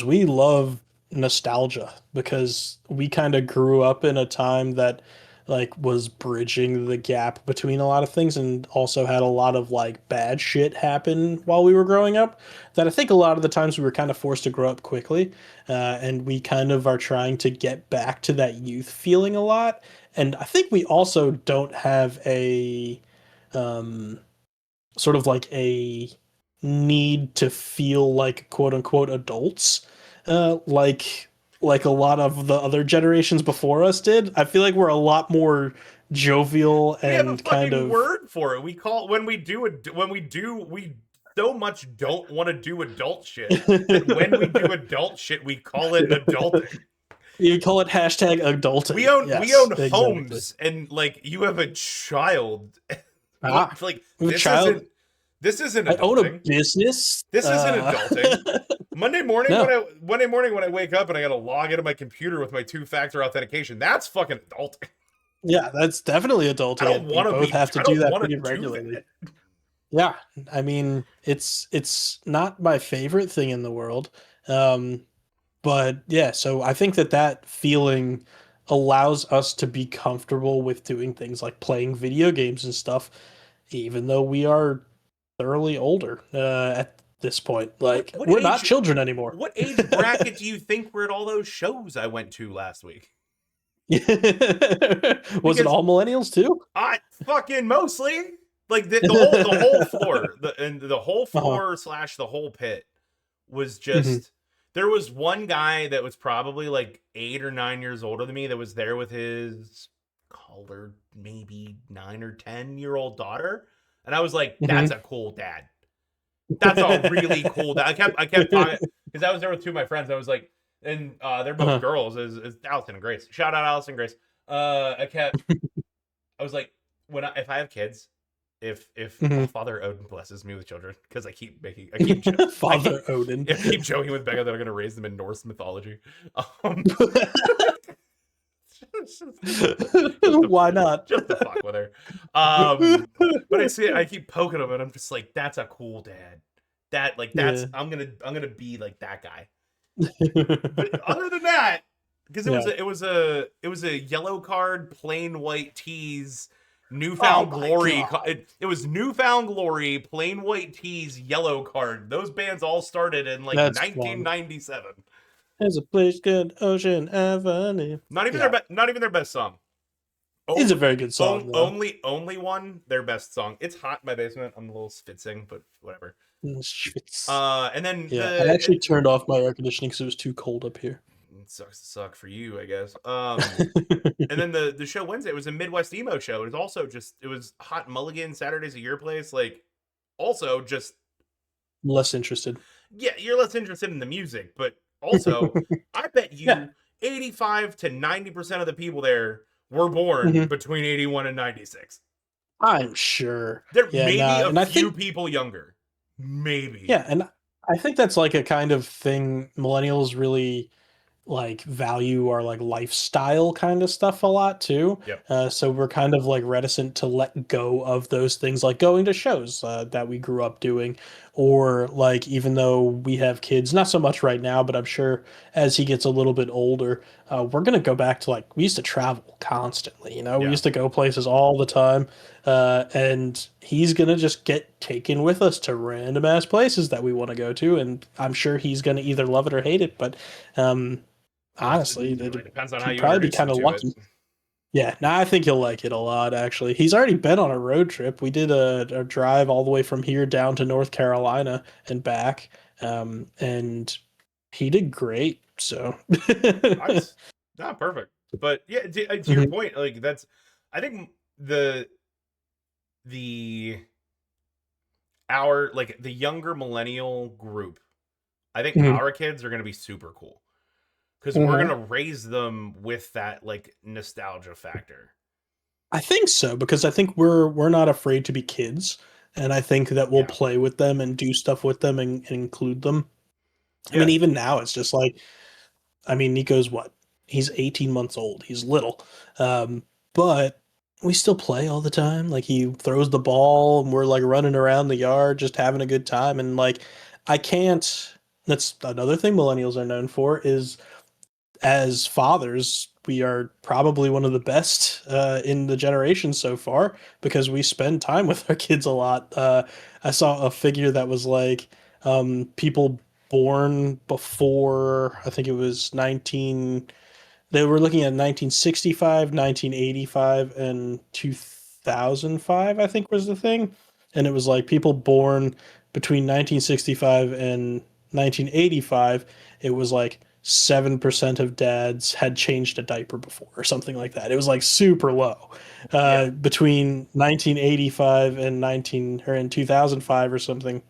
we love nostalgia because we kind of grew up in a time that like was bridging the gap between a lot of things and also had a lot of like bad shit happen while we were growing up that I think a lot of the times we were kind of forced to grow up quickly, and we kind of are trying to get back to that youth feeling a lot. And I think we also don't have a um, sort of like a need to feel like quote unquote adults, like a lot of the other generations before us did. I feel like we're a lot more jovial We have a and kind fucking of word for it. We call when we do it we so much don't want to do adult shit that when we do adult shit we call it adulting. you call it hashtag adulting. We Yes, own exactly. homes and like you have a child. Ah, Like we have a child. this isn't I own a adulting. business. This isn't adulting. No. Monday morning when I wake up and I got to log into my computer with my two-factor authentication, that's fucking adulting. Yeah, that's definitely adulting, and we both have to I do don't that want pretty to do regularly. that. Yeah, I mean, it's not my favorite thing in the world, um, but yeah. So I think that that feeling allows us to be comfortable with doing things like playing video games and stuff, even though we are thoroughly older at this point. Like we're not children anymore. What age bracket do you think were at all those shows I went to last week? Was it Because all millennials too? I fucking mostly like the whole floor, the whole Uh-huh. floor slash the whole pit was Hmm. just there was one guy that was probably like 8 or 9 years older than me that was there with his colored maybe 9 or 10 year old daughter, and I was like, Hmm. that's a cool dad. That's a really cool dad. I kept talking because I was there with two of my friends. I was like, and they're both Uh-huh. girls. Is Allison and Grace? Shout out Allison and Grace. I was like, if I have kids, if Hmm. Father Odin blesses me with children, because I Father Odin. keep joking with Becca that I'm gonna raise them in Norse mythology. Um, just to Why not? just to fuck with her. But I keep poking him, and I'm just like, that's a cool dad. That's Yeah. I'm gonna be like that guy. But other than that, because Yeah. it was a yellow card, plain white tees, Oh Newfound my Glory. god. It was Newfound Glory, Plain White Tees, Yellow Card. Those bands all started in like That's fun. 1997. There's a place called Ocean Avenue. Yeah. Not even their best song. It's a Only, very good song though. only one their best song. It's hot in my basement. I'm a little spitzing, but whatever. Schwitz. And then Yeah, I actually turned off my air conditioning because it was too cold up here. it sucks to suck for you, I guess. And then the show Wednesday was a Midwest emo show. It was also just it was Hot Mulligan Saturdays at your place. Like also just Less interested. yeah, you're less interested in the music, but also I bet Yeah. you 85 to 90% of the people there were born Mhm. between 81 and 96. I'm sure. There Yeah, may be nah, a and I few think people younger. Maybe. yeah, and I think that's like a kind of thing millennials really like value our like lifestyle kind of stuff a lot too. Yep. So we're kind of like reticent to let go of those things like going to shows that we grew up doing, or like even though we have kids, not so much right now, but I'm sure as he gets a little bit older, we're gonna go back to like we used to travel constantly. You know, we Yeah. used to go places all the time, and he's gonna just get taken with us to random ass places that we want to go to, and I'm sure he's gonna either love it or hate it, but. Honestly, It really depends on how he'd you probably be introduce kind them of to it. lucky. Yeah, no, I think he'll like it a lot, actually. He's already been on a road trip. We did a drive all the way from here down to North Carolina and back. And he did great. So, Nice. Not perfect. But yeah, to your Mhm, point, like that's I think the our like the younger millennial group, I think mhm, our kids are going to be super cool because we're going mhm. to raise them with that like nostalgia factor. I think so because I think we're not afraid to be kids, and I think that we'll Yeah. play with them and do stuff with them and include them. I mean, Yeah. even now, it's just like I mean, Nico's what? He's 18 months old. He's little. But we still play all the time. Like he throws the ball and we're like running around the yard just having a good time. And like I can't that's another thing millennials are known for is as fathers, we are probably one of the best in the generation so far because we spend time with our kids a lot. I saw a figure that was like people born before, I think it was 19, they were looking at 1965, 1985, and 2005, I think was the thing. And it was like people born between 1965 and 1985, it was like 7% of dads had changed a diaper before or something like that. It was like super low. Yeah. Between 1985 and 19 or in 2005 or something.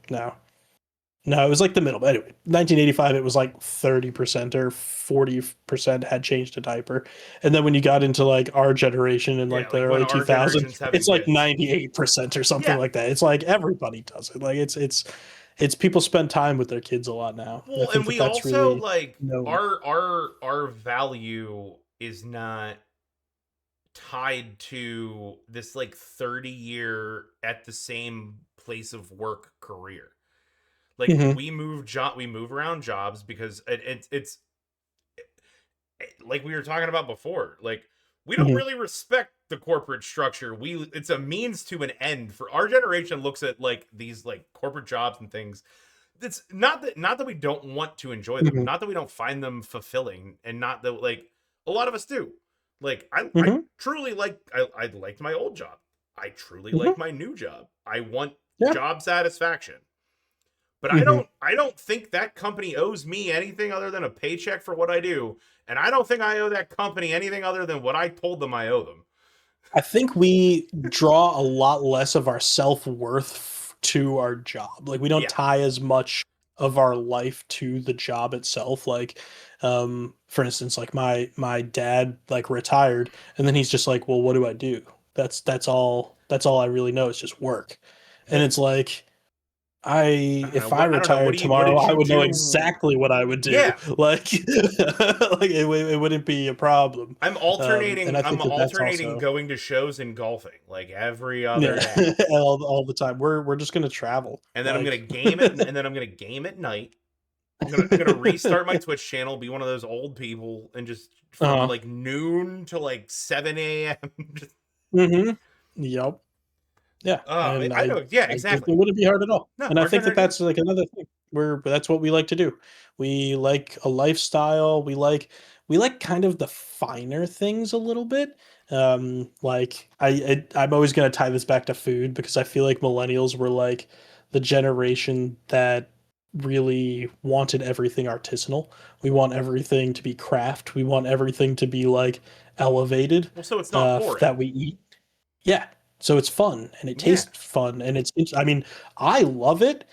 No, it was like the middle. But anyway, 1985, it was like 30% or 40% had changed a diaper. And then when you got into like our generation in Yeah, like the like when early our 2000s, generation's having it's like kids. 98% or something Yeah. like that. It's like everybody does it. Like it's people spend time with their kids a lot now. And I Well, think and that we that's also really like known. our value is not tied to this like 30-year at the same place of work career. Like Hmm. we move around jobs because it's like we were talking about before. Like we don't Hmm. really respect the corporate structure. It's a means to an end. For our generation looks at like these like corporate jobs and things. It's not that we don't want to enjoy them, Hmm. not that we don't find them fulfilling, and not that like a lot of us do. Like I Hmm. truly I liked my old job. I truly Hmm. like my new job. I want Yeah. job satisfaction. But Hmm. I don't think that company owes me anything other than a paycheck for what I do, and I don't think I owe that company anything other than what I told them I owe them. I think we draw a lot less of our self-worth to our job. Like we don't Yeah. tie as much of our life to the job itself. Like for instance, like my dad like retired and then he's just like, "Well, what do I do?" That's all I really know is just work. And But it's like I don't know. if I I don't know. retired What tomorrow, did I you would know do? exactly what I would do. Yeah. Like like it wouldn't be a problem. And I I'm think that that's alternating also going to shows and golfing like every other yeah, day. all the time. We're just gonna travel. And then I'm gonna Like, game it, and then I'm gonna game at night. I'm gonna restart my Twitch channel, be one of those old people, and just from uh, like noon to like 7 a.m. Just hmm Yep. Yeah, and I know. Yeah, it exactly. wouldn't be hard at all. No, And I hard, think hard, that hard. Yeah. that's like another thing. That's what we like to do. We like a lifestyle. We like kind of the finer things a little bit. Like I'm always gonna tie this back to food because I feel like millennials were like the generation that really wanted everything artisanal. We want everything to be craft. We want everything to be like elevated Well, so it's not that boring. we eat. Yeah. So it's fun and it Yeah. tastes fun and I mean, I love it,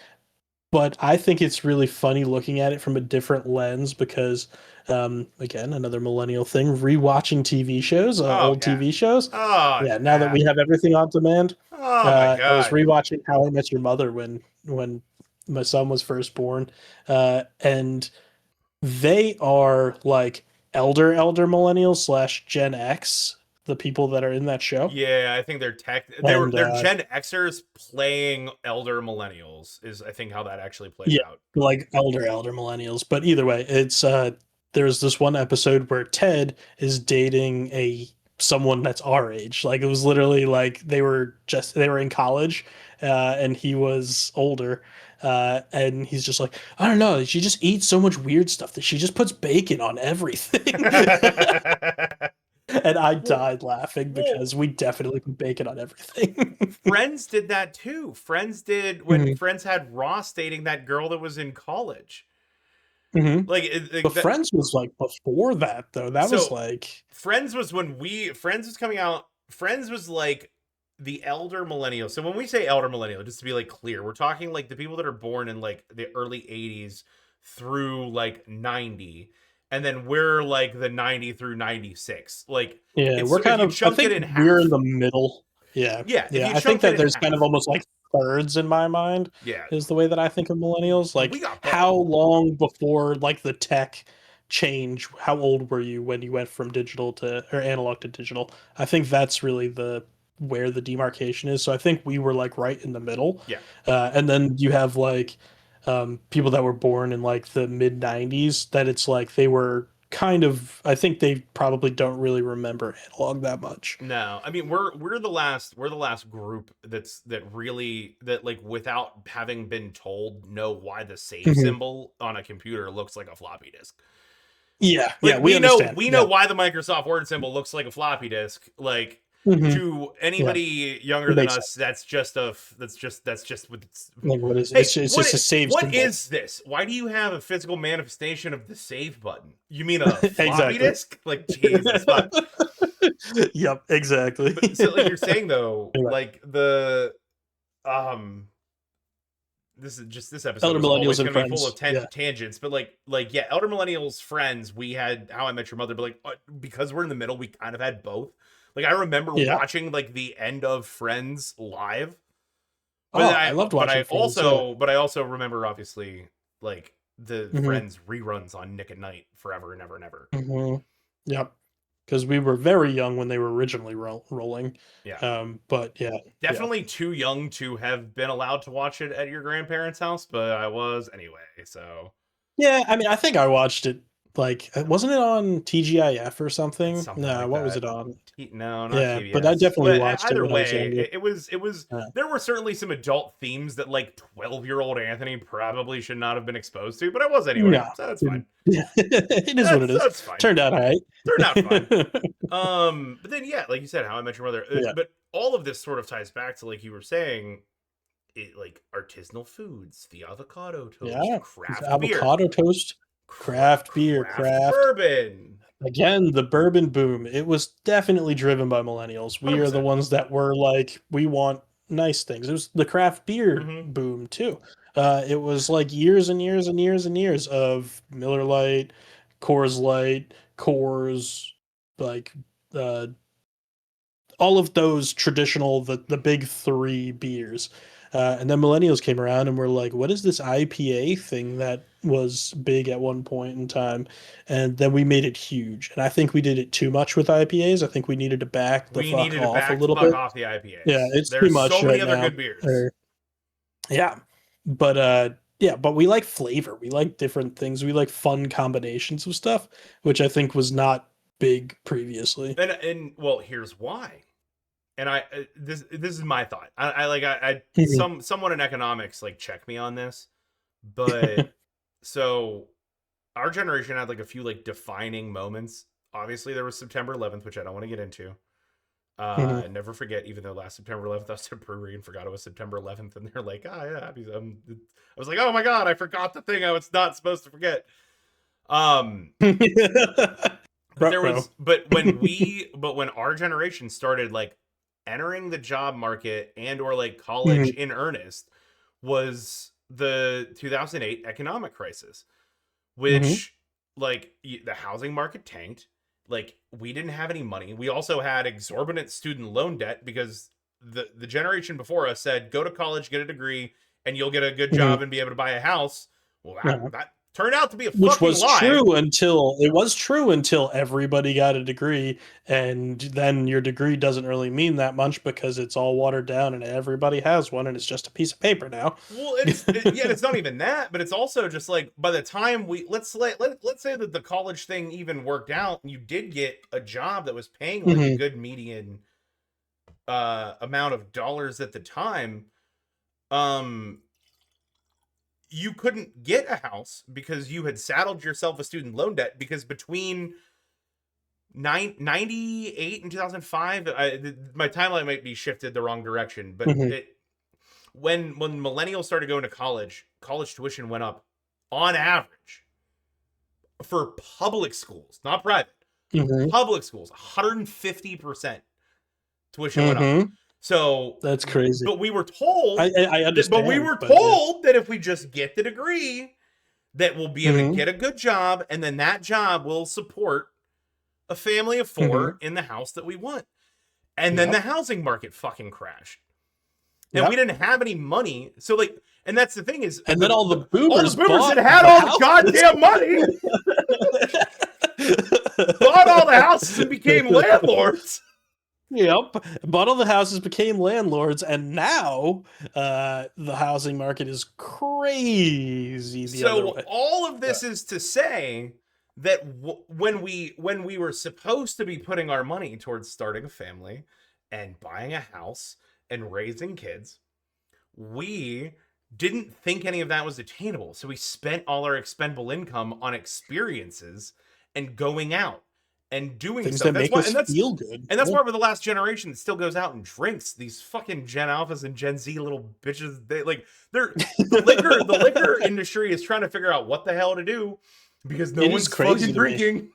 but I think it's really funny looking at it from a different lens because again, another millennial thing, rewatching TV shows, Oh old yeah. TV shows. Oh Yeah, now that yeah. we have everything on demand, Oh my I was god. rewatching How I Met Your Mother when my son was first born. And they are like elder millennials slash Gen X, the people that are in that show. Yeah, I think And they're Gen Xers playing elder millennials is I think how that actually plays yeah, out. like elder millennials. But either way, it's there's this one episode where Ted is dating a someone that's our age. Like it was literally like they were in college, and he was older. And he's just like, I don't know, she just eats so much weird stuff that she just puts bacon on everything. And I well, died laughing well, because we definitely put bacon on everything. Friends did that too. Friends did when Mhm, Friends had Ross dating that girl that was in college. mhm. Like, But that. Friends was like before that though. That was So like Friends was when we Friends was coming out. Friends was like the elder millennial. So when we say elder millennial, just to be like clear, we're talking like the people that are born in like the early 80s through like 90. And then we're like the 90 through 96. Like yeah, it's we're if kind you of I chunk it think in we're in half. the middle. Yeah. Yeah, if Yeah. you I think chunk it that in there's kind of half. almost like thirds in my mind Yeah. is the way that I think of millennials. Well, we Like got how both. long before like the tech change, how old were you when you went from digital to or analog to digital? I think that's really the where the demarcation is. So I think we were like right in the middle. Yeah. And then you have like people that were born in like the mid 90s that it's like they were kind of I think they probably don't really remember analog that much. No, I mean we're the last group that really that like without having been told know why the save Mhm. symbol on a computer looks like a floppy disk. Yeah, yeah, Like we understand. we know Yeah. why the Microsoft Word symbol looks like a floppy disk. Like Hmm. to Yeah, anybody younger it than makes us, sense. that's just what it's. Like, what is it? Hey, It's just a save what symbol. is this? Why do you have a physical manifestation of the save button? You mean a floppy Exactly. disk? Like Jesus, but Yep, exactly. so like you're saying though, Anyway, like the um this episode elder was millennials always and going to be full of friends. Yeah, tangents, but like yeah, elder millennials friends, we had How I Met Your Mother, but like because we're in the middle, we kind of had both. Like I remember yeah. watching like the end of Friends live, but Oh, I loved watching Friends. Yeah. but I also remember obviously like the Hmm. Friends reruns on Nick at Night forever and ever and ever. Hmm. Yep. Because we were very young when they were originally rolling. Yeah, But yeah, yeah. definitely too young to have been allowed to watch it at your grandparents' house, but I was anyway. So Yeah, I mean, I think I watched it like wasn't it on TGIF or it's something? something No, like what was that. it on? No, not Yeah, but I TBS. definitely But watched it either when I was way, younger. it was. Yeah. There were certainly some adult themes that like 12-year-old Anthony probably should not have been exposed to, but I was anyway, No, so that's fine. didn't. It is what it is. That's fine. Turned out all Turned out fine. right. But then yeah, like you said, How I Met Your Mother. Yeah, But all of this sort of ties back to like you were saying, it like artisanal foods, the avocado toast, yeah. craft beer, Avocado toast, craft beer, craft craft. bourbon, Again, the bourbon boom. It was definitely driven by millennials. We are the 100%. ones that were like, we want nice things. It was the craft beer Mm-hmm. boom too. It was like years and years and years and years of Miller Lite, Light, Coors, like uh, all of those traditional the big three beers. And then millennials came around and were like, "What is this IPA thing that was big at one point in time?" And then we made it huge. And I think we did it too much with IPAs. I think we needed to back the We fuck needed to off a back the little fuck bit. off the Yeah, IPAs. it's too There's much so many right other now. good beers. Yeah, but yeah, but we like flavor. We like different things. We like fun combinations of stuff, which I think was not big previously. And well, here's why. and this is my thought. I Mhm. someone in economics like check me on this, but so our generation had like a few like defining moments. Obviously, there was September 11th, which I don't want to get into. Mhm. Never forget, even though last September 11th I was at a brewery and forgot it was September 11th, and they're like, "Ah, yeah, I was like, "Oh my god, I forgot the thing I was not supposed to forget." Um, but there Ruh-roh. was, but when our generation started like entering the job market and or like college Mhm. in earnest, was the 2008 economic crisis, Mhm. which like the housing market tanked. Like we didn't have any money. We also had exorbitant student loan debt because the generation before us said go to college, get a degree, and you'll get a good job Mhm. and be able to buy a house. Well, Uh-huh. that turned out to be a Which fucking was lie. true until it was true until everybody got a degree, and then your degree doesn't really mean that much because it's all watered down and everybody has one and it's just a piece of paper now. Well, yeah, it's not even that, but it's also just like by the time we let's say that the college thing even worked out, and you did get a job that was paying like a Mhm. good median amount of dollars at the time. um you couldn't get a house because you had saddled yourself with student loan debt because between 98 and 2005, my timeline might be shifted the wrong direction, but Mhm. it when millennials started going to college, college tuition went up on average for public schools, not private, Mhm. public schools, 150% tuition went up. Mhm. So, That's crazy. but we were told I but we understand, were but yeah. told that if we just get the degree, that we'll be able to Mhm. get a good job, and then that job will support a family of Mhm. four in the house that we want. And then the Yep. housing market fucking crashed. And we Yep. didn't have any money. So like, and that's the thing is And then all the all the boomers boomers that bought had the all the houses. goddamn money bought all the houses and became landlords. Yep. Bought all the houses, became landlords, and now the housing market is crazy the other So way. all of Uh, this is to say that when we were supposed to be putting our money towards starting a family and buying a house and raising kids, we didn't think any of that was attainable. So we spent all our expendable income on experiences and going out and doing Things stuff. that That's make why, us feel good. and that's Yeah. why we're the last generation that still goes out and drinks. These fucking Gen Alphas and Gen Z little bitches, they like they're the liquor industry is trying to figure out what the hell to do because no It is one's fucking crazy to me. drinking.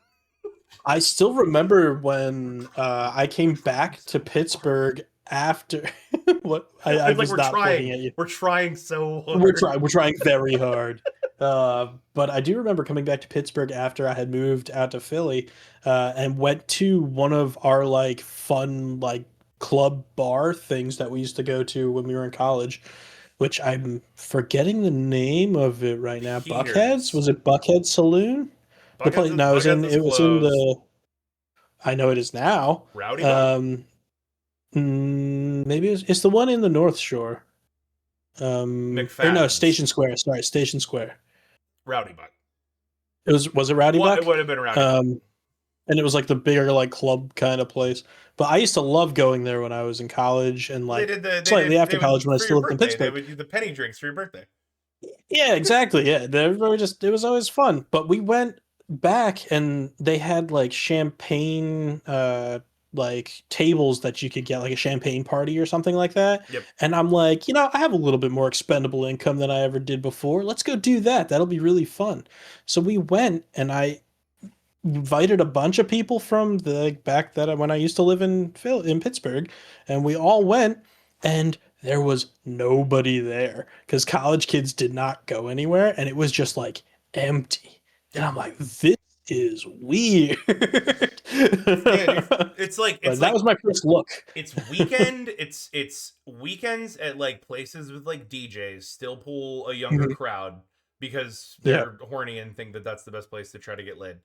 I still remember when I came back to Pittsburgh after what I It's like was not pointing at you. we're trying so hard. We're trying very hard. But I do remember coming back to Pittsburgh after I had moved out to Philly, and went to one of our like fun like club bar things that we used to go to when we were in college, which I'm forgetting the name of it right now. Buckheads? Peters. Was it Buckhead Saloon? The place? No, Buckheads is it was in closed. the. I know it is now. Rowdy Buck? Um, Maybe it's the one in the North Shore. Or no, McFadden's. Station Square. Sorry, Station Square. Rowdy Buck. Was it Rowdy What it Buck? would have been Rowdy Buck. Um, and it was like the bigger like club kind of place. But I used to love going there when I was in college and Well, like slightly they after would college when I for your still lived in birthday, they Pittsburgh. would do the penny drinks for your birthday. Yeah, exactly. Yeah, they were just it was always fun. But we went back and they had like champagne like tables that you could get like a champagne party or something like that. Yep. And I'm like, I have a little bit more expendable income than I ever did before. Let's go do that. That'll be really fun. So we went and I invited a bunch of people from the back that when I used to live in Pittsburgh, and we all went, and there was nobody there because college kids did not go anywhere, and it was just like empty. And Yeah. I'm like, this is weird. Yeah, dude. But that was my first look. It's weekends at like places with like DJs still pull a younger Mhm. crowd because Yeah. they're horny and think that that's the best place to try to get laid.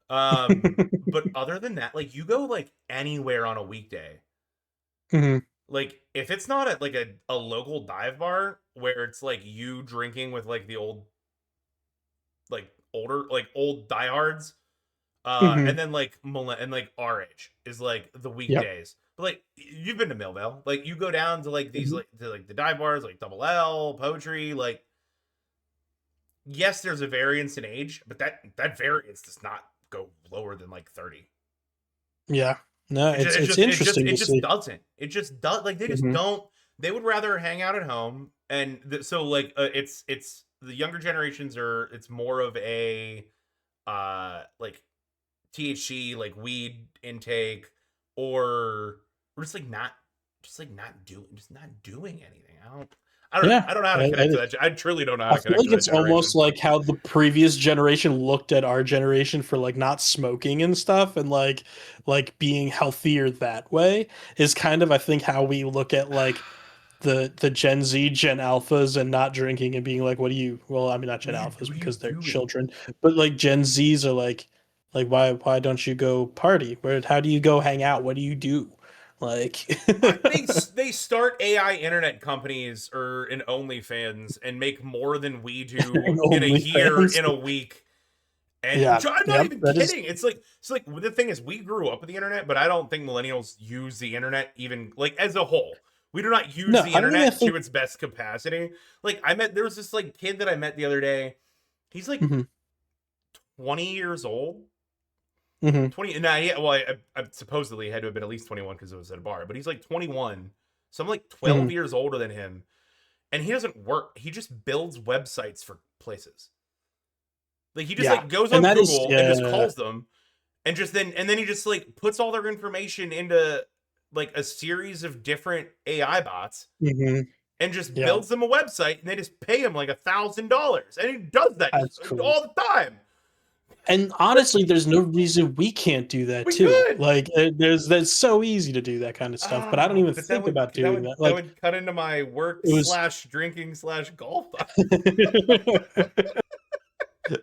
But other than that, like you go like anywhere on a weekday, Mhm. like if it's not at like a local dive bar where it's like you drinking with like the old like older like old diehards, and Mhm. then like and like our age is like the Yep. weekdays. But like you've been to Millvale, like you go down to like these Mhm. like to like the dive bars, like Double L, Poetry, like yes, there's a variance in age, but that variance does not go lower than like 30. Yeah. No, It just, it it's just, it just, interesting it to just see. doesn't. It just does. Like they just Mhm. don't. They would rather hang out at home, and so like it's the younger generations are. It's more of a like THC like weed intake, or just like not doing just not doing anything. I don't know. Yeah. I don't know how to connect to that. I truly don't know how I to feel connect like to that it's almost generation. like how the previous generation looked at our generation for like not smoking and stuff and like being healthier that way is kind of I think how we look at like the Gen Z, Gen Alphas and not drinking and being like, what do you well, I mean not Gen Alphas What are you because they're doing? children, but like Gen Zs are like why don't you go party? Where how do you go hang out? What do you do? Like They start AI internet companies or in OnlyFans and make more than we do in a year OnlyFans. in a week. And Yeah. I'm not Yep. even That is kidding. It's like the thing is we grew up with the internet, but I don't think millennials use the internet even like as a whole. We do not use no, the I don't even internet to think its best capacity. Like there was this like kid that I met the other day. He's like mhm, 20 years old. mhm, 20 nah, yeah, well I supposedly had to have been at least 21 because it was at a bar, but he's like 21. So I'm like 12 mhm. years older than him, and he doesn't work. He just builds websites for places. Like he just Yeah. like goes And on that is Google and just yeah. calls them and then he just like puts all their information into like a series of different AI bots Mhm, and just yeah. builds them a website and they just pay him like $1,000 and he does that That's cool. all the time. And honestly, there's no reason we can't do that We too. could. Like there's that's so easy to do that kind of stuff, but I don't even But that think would about doing that. Like cut into my work it was slash drinking slash golf.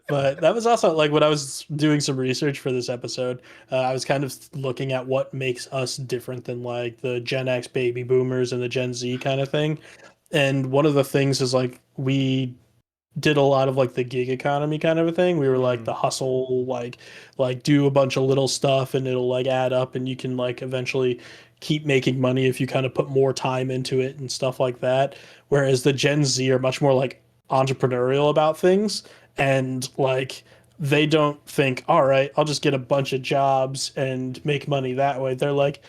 but that was also like when I was doing some research for this episode, I was kind of looking at what makes us different than like the Gen X baby boomers and the Gen Z kind of thing. And one of the things is like we did a lot of like the gig economy kind of a thing. We were like Mm, the hustle, like do a bunch of little stuff and it'll like add up and you can like eventually keep making money if you kind of put more time into it and stuff like that. Whereas the Gen Z are much more like entrepreneurial about things and like they don't think, all right, I'll just get a bunch of jobs and make money that way. They're like,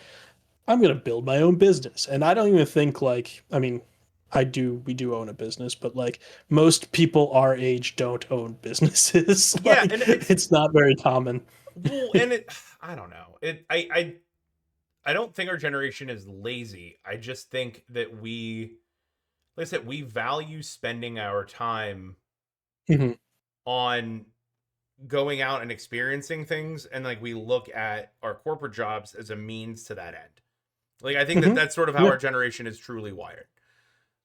I'm gonna build my own business. And I don't even think like I mean, we do own a business, but like most people our age don't own businesses. yeah, Like and it's it's not very common. well, and it I don't know. I don't think our generation is lazy. I just think that like I said, we value spending our time Mhm, on going out and experiencing things, and like we look at our corporate jobs as a means to that end. Like I think that mhm. that's sort of how Yeah, our generation is truly wired.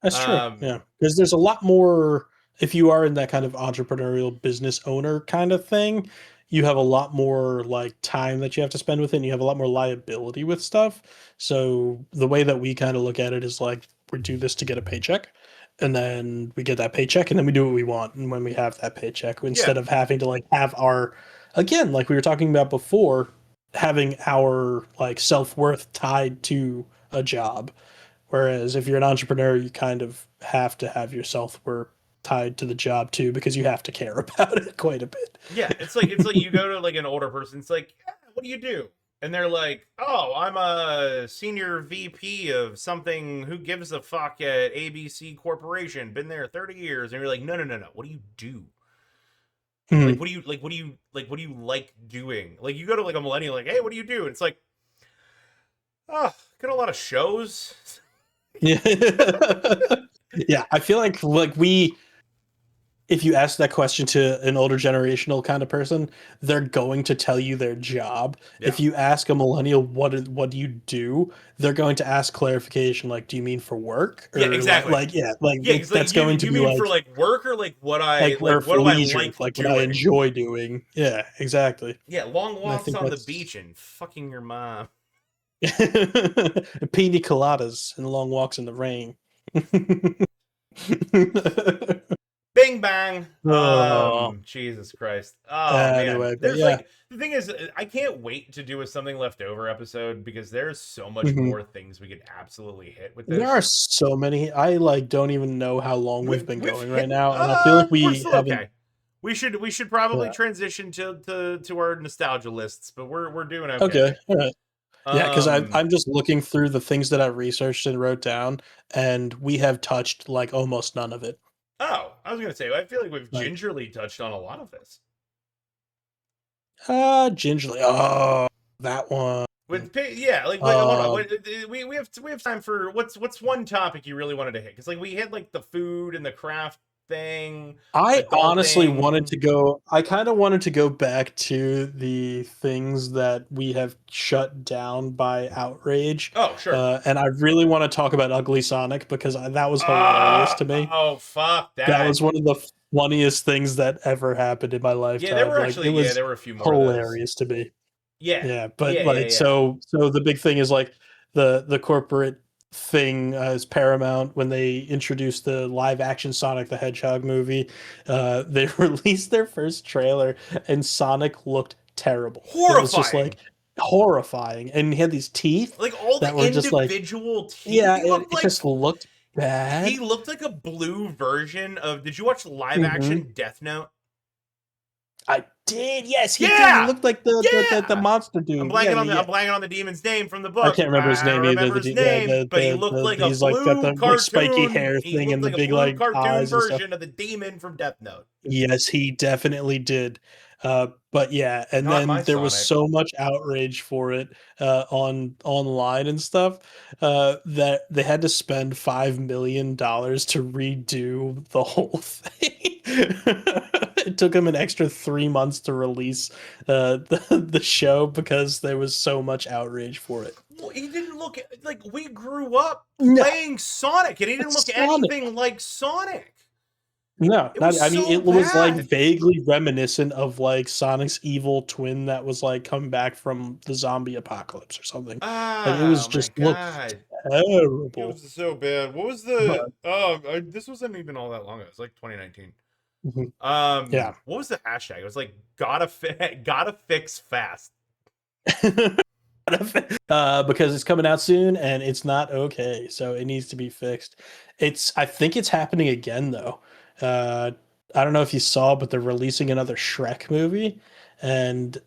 that's true. Um, Yeah, because there's a lot more if you are in that kind of entrepreneurial business owner kind of thing, you have a lot more like time that you have to spend with it and you have a lot more liability with stuff. So the way that we kind of look at it is like we do this to get a paycheck and then we get that paycheck and then we do what we want and when we have that paycheck yeah, instead of having to like have our again like we were talking about before having our like self-worth tied to a job. Whereas if you're an entrepreneur, you kind of have to have your self worth tied to the job too, because you have to care about it quite a bit. yeah. It's like you go to like an older person. It's like, yeah, what do you do? And they're like, oh, I'm a senior VP of something. Who gives a fuck at ABC Corporation? Been there 30 years. And you're like, no, no, no, no. What do you do? Like, Mhm. what do you like? What do you like? What do you like doing? Like, you go to like a millennial, like, hey, what do you do? And it's like, oh, got a lot of shows. Yeah. Yeah, I feel like we if you ask that question to an older generational kind of person, they're going to tell you their job. Yeah, If you ask a millennial what do you do, they're going to ask clarification like do you mean for work yeah, or exactly. like yeah, like Yeah, it's like that's going to you be mean for like work or like what for do I leisure, like like what I doing? enjoy doing. Yeah, exactly. Yeah, long And I walks think on the that's beach and fucking your mom. pina coladas and long walks in the rain. Bing bang. Oh, Jesus Christ. Oh man. anyway, but There's yeah. like the thing is I can't wait to do a something left over episode because there's so much Mhm. more things we could absolutely hit with There are this. so many. I like don't even know how long we've been We've going right hit now, and I feel like we're we still haven't. okay. We should probably Yeah. transition to our nostalgia lists, but we're doing Okay. okay. All right. Yeah, because Um I'm just looking through the things that I researched and wrote down, and we have touched like almost none of it. oh, I was gonna say I feel like we've Like, gingerly touched on a lot of this. gingerly. Oh, that one. Yeah, like hold on. Um, We have time for what's one topic you really wanted to hit? Because like we hit like the food and the craft thing, I honestly wanted adulting. to go. I kind of wanted to go back to the things that we have shut down by outrage, Oh sure. and I really want to talk about Ugly Sonic because that was hilarious to me. Oh fuck That that. was one of the funniest things that ever happened in my Yeah, there lifetime. were Like actually it was there were a few more of those. hilarious to me. Yeah, Yeah, but yeah, yeah, like yeah. so the big thing is like the corporate thing is Paramount when they introduced the live action Sonic the Hedgehog movie. They released their first trailer and Sonic looked terrible. It was just Horrifying. like horrifying, and he had these teeth Like all that the were just like individual teeth. yeah, He looked it like just looked he bad. looked like a blue version of. Did you watch live Hmm. action Death Note? I did. Yes, he did. He Yeah, looked like the yeah. monster I'm dude. Yeah, blanking on yeah, the I'm yeah. blanking on the demon's name from the I book. can't remember his I name either. remember his Yeah, name, but he looked like a he's like got blue the like spiky cartoon. hair He thing and looked the like a big blue like cartoon eyes and stuff. version of the demon from Death Note. Yes, he definitely did. But yeah, and Not then my there was Sonic. so much outrage for it on online and stuff that they had to spend $5 million to redo the whole thing. It took them an extra 3 months to release the show because there was so much outrage for it. Well, he didn't look like we grew up No, playing Sonic, and he didn't it's look Sonic. anything like Sonic. No, It was not. I mean, so it was like bad. vaguely reminiscent of like Sonic's evil twin that was like coming back from the zombie apocalypse or something. Like it was Oh my just looked god. It terrible. was so bad. What was But the this wasn't even all that long ago. It was like 2019. mhm, yeah. What was the hashtag? It was like gotta fix fast. Because it's coming out soon and it's not okay, so it needs to be fixed. I think it's happening again though. Uh, I don't know if you saw, but they're releasing another Shrek movie, and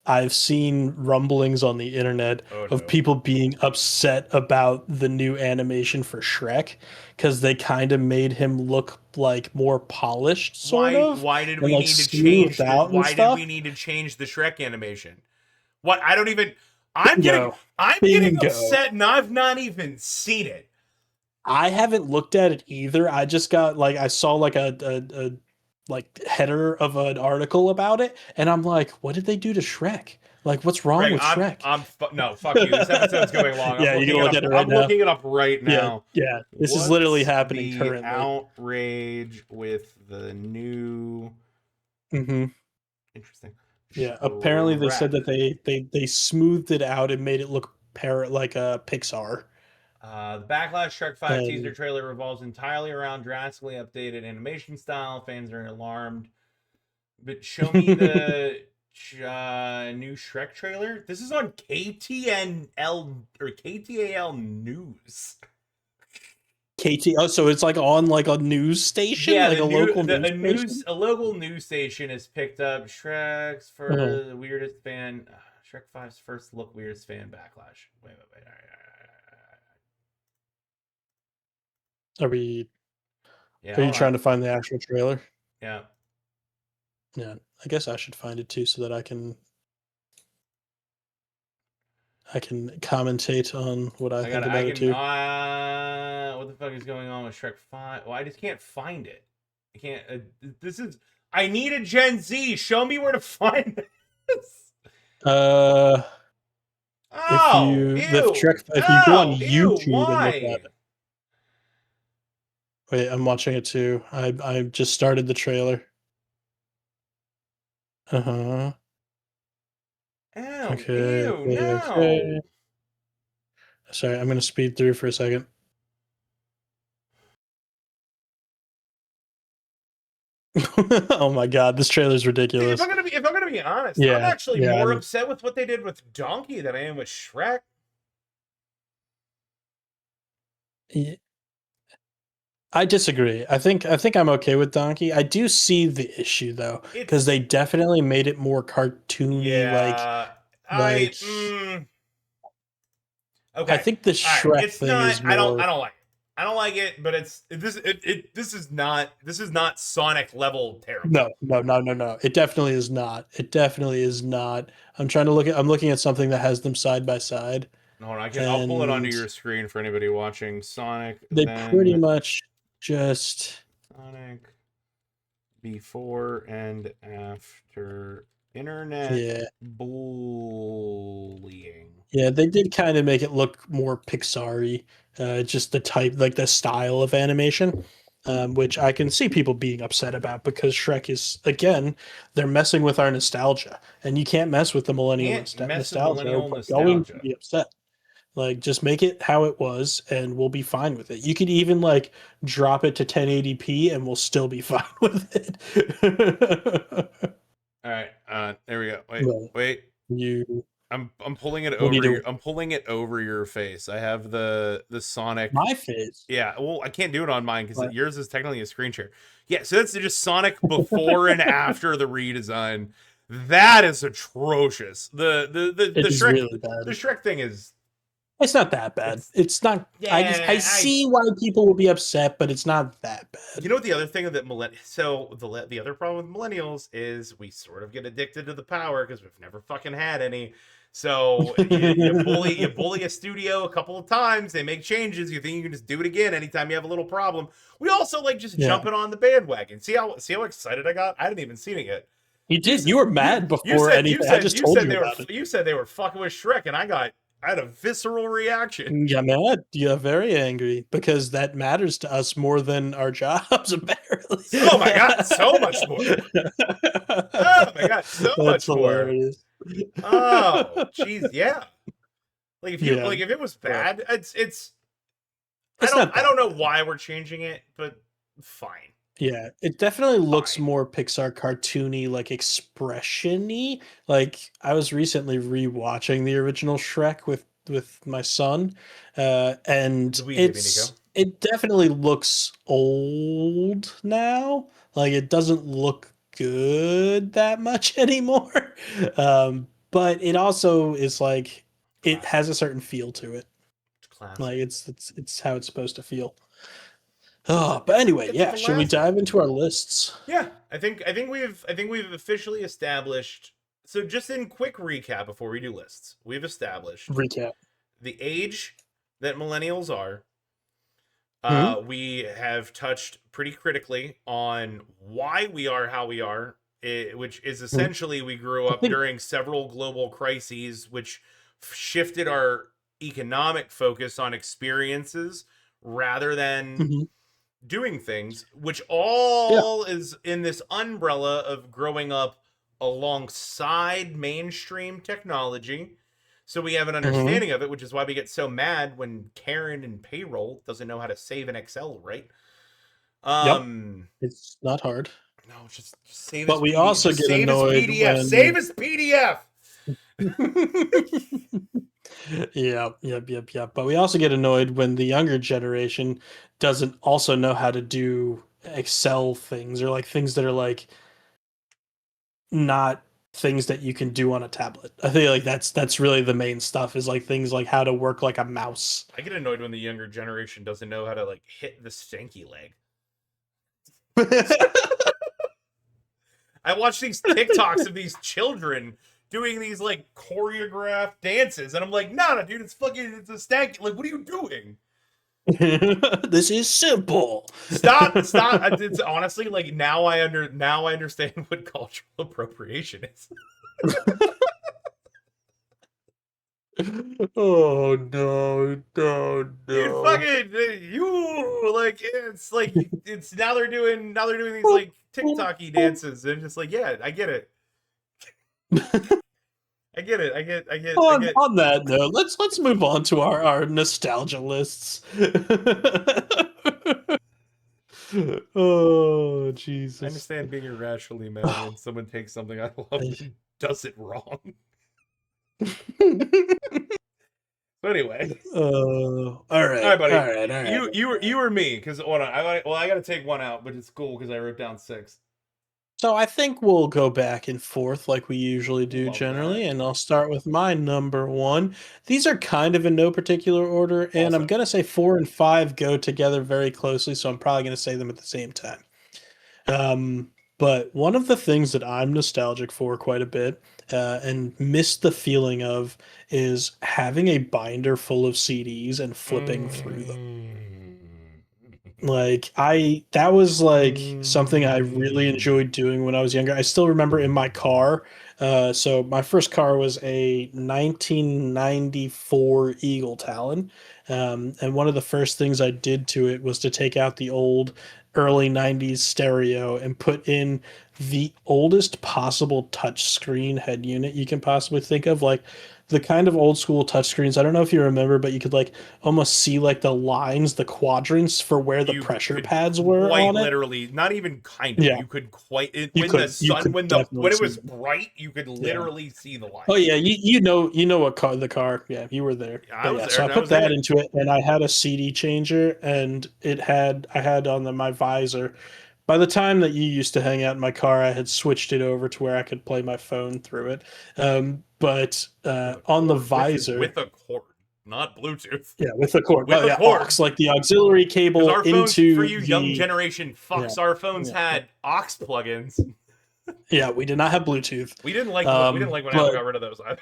I've seen rumblings on the internet Oh of no. people being upset about the new animation for Shrek because they kind of made him look like more polished, sort of, Why did and we like need to smoothed change the out and why did we stuff. need to change the Shrek animation? What I don't even I'm getting Bingo. I'm getting Bingo. upset and I've not even seen it. I haven't looked at it either. I just got like I saw like a like header of an article about it, and I'm like, what did they do to Shrek? Like, what's wrong Greg, with Shrek? no, fuck you. This episode's going long. Yeah, you gonna look at it right I'm now? looking it up right Yeah, now. yeah. This is literally What's happening the currently. outrage with the new Hmm. interesting Yeah. Apparently, they Shrek? said that they smoothed it out and made it look like a Pixar. The Backlash Shrek 5 teaser And trailer revolves entirely around drastically updated animation style. Fans are alarmed. But show me the new Shrek trailer. This is on KTNL or KTAL News. KT. Oh, so it's like on like a news station, Yeah, like a local news station. a local news station has picked up Shrek's Uh-huh. for the weirdest fan. Shrek 5's first look weirdest fan backlash. Wait. Are we? Yeah, Are you hold on. trying to find the actual trailer? Yeah, Yeah, I guess I should find it too so that I can commentate on what I I got. think I about it can. too. What the fuck is going on with Shrek 5? Well, I just can't find it. I can't. This is. I need a Gen Z. Show me where to find this. Uh, if Oh, you the ew. Trek, if you go on Oh, ew. YouTube and look at Why? it. Wait, I'm watching it too. I just started the trailer. Uh-huh. Oh, Okay, ew. okay, okay. No. Sorry, I'm gonna speed through for a second. Oh my god, this trailer's See, ridiculous. if I'm gonna be honest, I'm Yeah, actually yeah. more upset with what they did with Donkey than I am with Shrek. I disagree. I think I'm okay with Donkey. I do see the issue though, because It's they definitely made it more cartoony. yeah, I Like I okay. think the All right, Shrek it's thing not. is I more. don't like it. I don't like it, but this is not Sonic level terrible. No, no, no, no, no. It definitely is not. It definitely is not. I'm looking at something that has them side by side, Hold on, I'll pull it onto and your screen for anybody watching. Sonic, they pretty then much just Sonic before and after internet yeah. bullying. Yeah, they did kind of make it look more Pixar-y, just the type, like the style of animation, which I can see people being upset about because Shrek is, again, they're messing with our nostalgia, and you can't mess with the millennial Can't mess with nostalgia, or millennial we're going to nostalgia. be upset. Like, just make it how it was, and we'll be fine with it. You could even like drop it to 1080p, and we'll still be fine with it. All right, there we go. But Wait. you, I'm pulling it what are you over your doing? I'm pulling it over your face. I have the Sonic. My face. Yeah, well, I can't do it on mine because But yours is technically a screen share. Yeah, so that's just Sonic before and after the redesign. That is atrocious. it is really The bad. Shrek thing is It's not that bad. it's It's not. I yeah. I see why people will be upset, but it's not that You bad. know what the other thing that the other problem with millennials is we sort of get addicted to the power because we've never fucking had any. So you bully a studio a couple of times, they make changes, you think you can just do it again anytime you have a little problem. We also like just Yeah, jumping on the bandwagon. See how excited I got? I hadn't even seen it yet. you did. You were mad before anything. I just told you about it. You said they were fucking with Shrek, and I had a visceral reaction. You got mad. You got very angry because that matters to us more than our jobs, apparently. Oh my god, so much more. Oh my god, so That's much more. hilarious. Oh, jeez, yeah. Yeah, If it was but bad, it's it's not I that don't know bad. why we're changing it, but fine. Yeah, it definitely looks Fine. more Pixar cartoony, like expression-y. Like I was recently rewatching the original Shrek with my son, and The Wii baby Nico. it definitely looks old now. Like it doesn't look good that much anymore. But it also is like it Classic. has a certain feel to it. Like Classic. it's how it's supposed to feel. Oh, but anyway, It's yeah. Should we classic. dive into our lists? Yeah, I think we've officially established. So just in quick recap before we do lists, we've established Recap. the age that millennials are. Hmm. We have touched pretty critically on why we are how we are, which is Hmm. essentially we grew I up think. during several global crises, which shifted our economic focus on experiences rather than Mhm. doing things, which Yeah. all is in this umbrella of growing up alongside mainstream technology. So we have an Hmm. understanding of it, which is why we get so mad when Karen in payroll doesn't know how to save an Excel, right? Yep. Um, It's not hard, no, just save his but we PDF. also Just get save his annoyed PDF. Save when. his PDF. Yeah. Yep. Yep. Yep. But we also get annoyed when the younger generation doesn't also know how to do Excel things or like things that are like not things that you can do on a tablet. I think like that's really the main stuff is like things like how to work like a mouse. I get annoyed when the younger generation doesn't know how to like hit the stanky leg. I watch these TikToks of these children doing these like choreographed dances, and I'm like, nah, dude, it's a stanky. Like, what are you doing? This is simple. Stop. It's honestly like now I understand what cultural appropriation is. Oh no, no, Dude, no. fucking you like it's now they're doing these like TikToky dances and just like yeah, I get it. I get On that note, let's move on to our nostalgia lists. Oh, I Jesus. understand being irrationally mad when someone takes something I love and does it wrong. So anyway, All all right, right, buddy, all right, all right. you or me? Because hold on, I got to take one out, but it's cool because I wrote down six. So I think we'll go back and forth like we usually do Love generally, that. and I'll start with my number one. These are kind of in no particular order, and I'm Also, gonna say four and five go together very closely, so I'm probably gonna say them at the same time. But one of the things that I'm nostalgic for quite a bit, and miss the feeling of, is having a binder full of CDs and flipping through them. mm. Like that was like something I really Mm. enjoyed doing when I was younger. I still remember in my car. So my first car was a 1994 Eagle Talon, and one of the first things I did to it was to take out the old early 90s stereo and put in the oldest possible touchscreen head unit you can possibly think of, like the kind of old school touchscreens. I don't know if you remember, but you could like almost see like the lines, the quadrants for where the You pressure could pads were quite on it. literally, not even kind of. Yeah, You could quite you when the could sun definitely when it see was them. bright, you could Yeah. literally see the Oh lines. yeah, you know what car, the car. Yeah, you were there. I But was yeah, there so I and I put was in that it. into it, and I had a CD changer, and I had on my visor. By the time that you used to hang out in my car, I had switched it over to where I could play my phone through it. But With a on the cord, visor, with a cord, not Bluetooth, yeah, with the cord. with Oh a yeah, aux, cord. like the auxiliary Because cable our phones, for into you young the generation yeah, fucks, our phones yeah, yeah. had aux plugins. Yeah, we did not have Bluetooth. We didn't like when Apple But got rid of those either.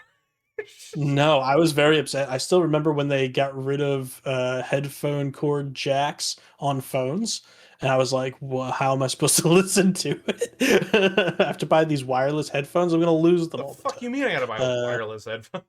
no, I was very upset. I still remember when they got rid of headphone cord jacks on phones, and I was like, well, "How am I supposed to listen to it? I have to buy these wireless headphones. I'm gonna lose them The all the fuck you time." mean I gotta buy Uh, wireless headphones?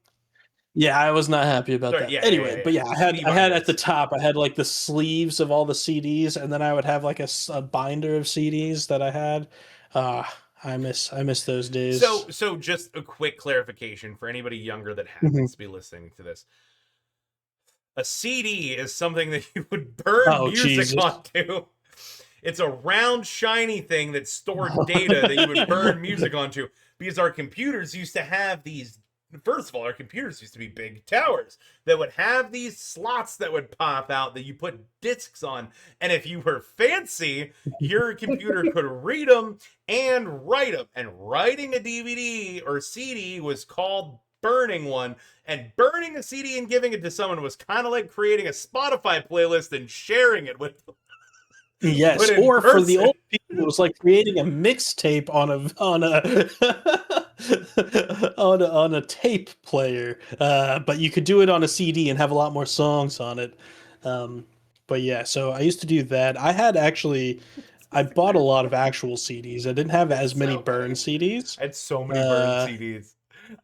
yeah, I was not happy about Sorry, that. yeah, yeah, yeah, Anyway, but yeah. yeah, CD I had at the binders. top, I had like the sleeves of all the CDs, and then I would have like a binder of CDs that I had. Uh, I miss those days. So just a quick clarification for anybody younger that Mhm. happens to be listening to this. A CD is something that you would burn Oh music Jesus. onto. It's a round, shiny thing that stored data that you would burn music onto because our computers used to have these. First of all, our computers used to be big towers that would have these slots that would pop out that you put discs on. And if you were fancy, your computer could read them and write them. And writing a DVD or CD was called burning one. And burning a CD and giving it to someone was kind of like creating a Spotify playlist and sharing it with them. But Yes, in or for the person, old people, it was like creating a mixtape on a on a tape player. But you could do it on a CD and have a lot more songs on it. Um, but yeah, so I used to do that. I bought a lot of actual CDs. I didn't have as many so burn many. CDs. I had so many burned Uh, CDs.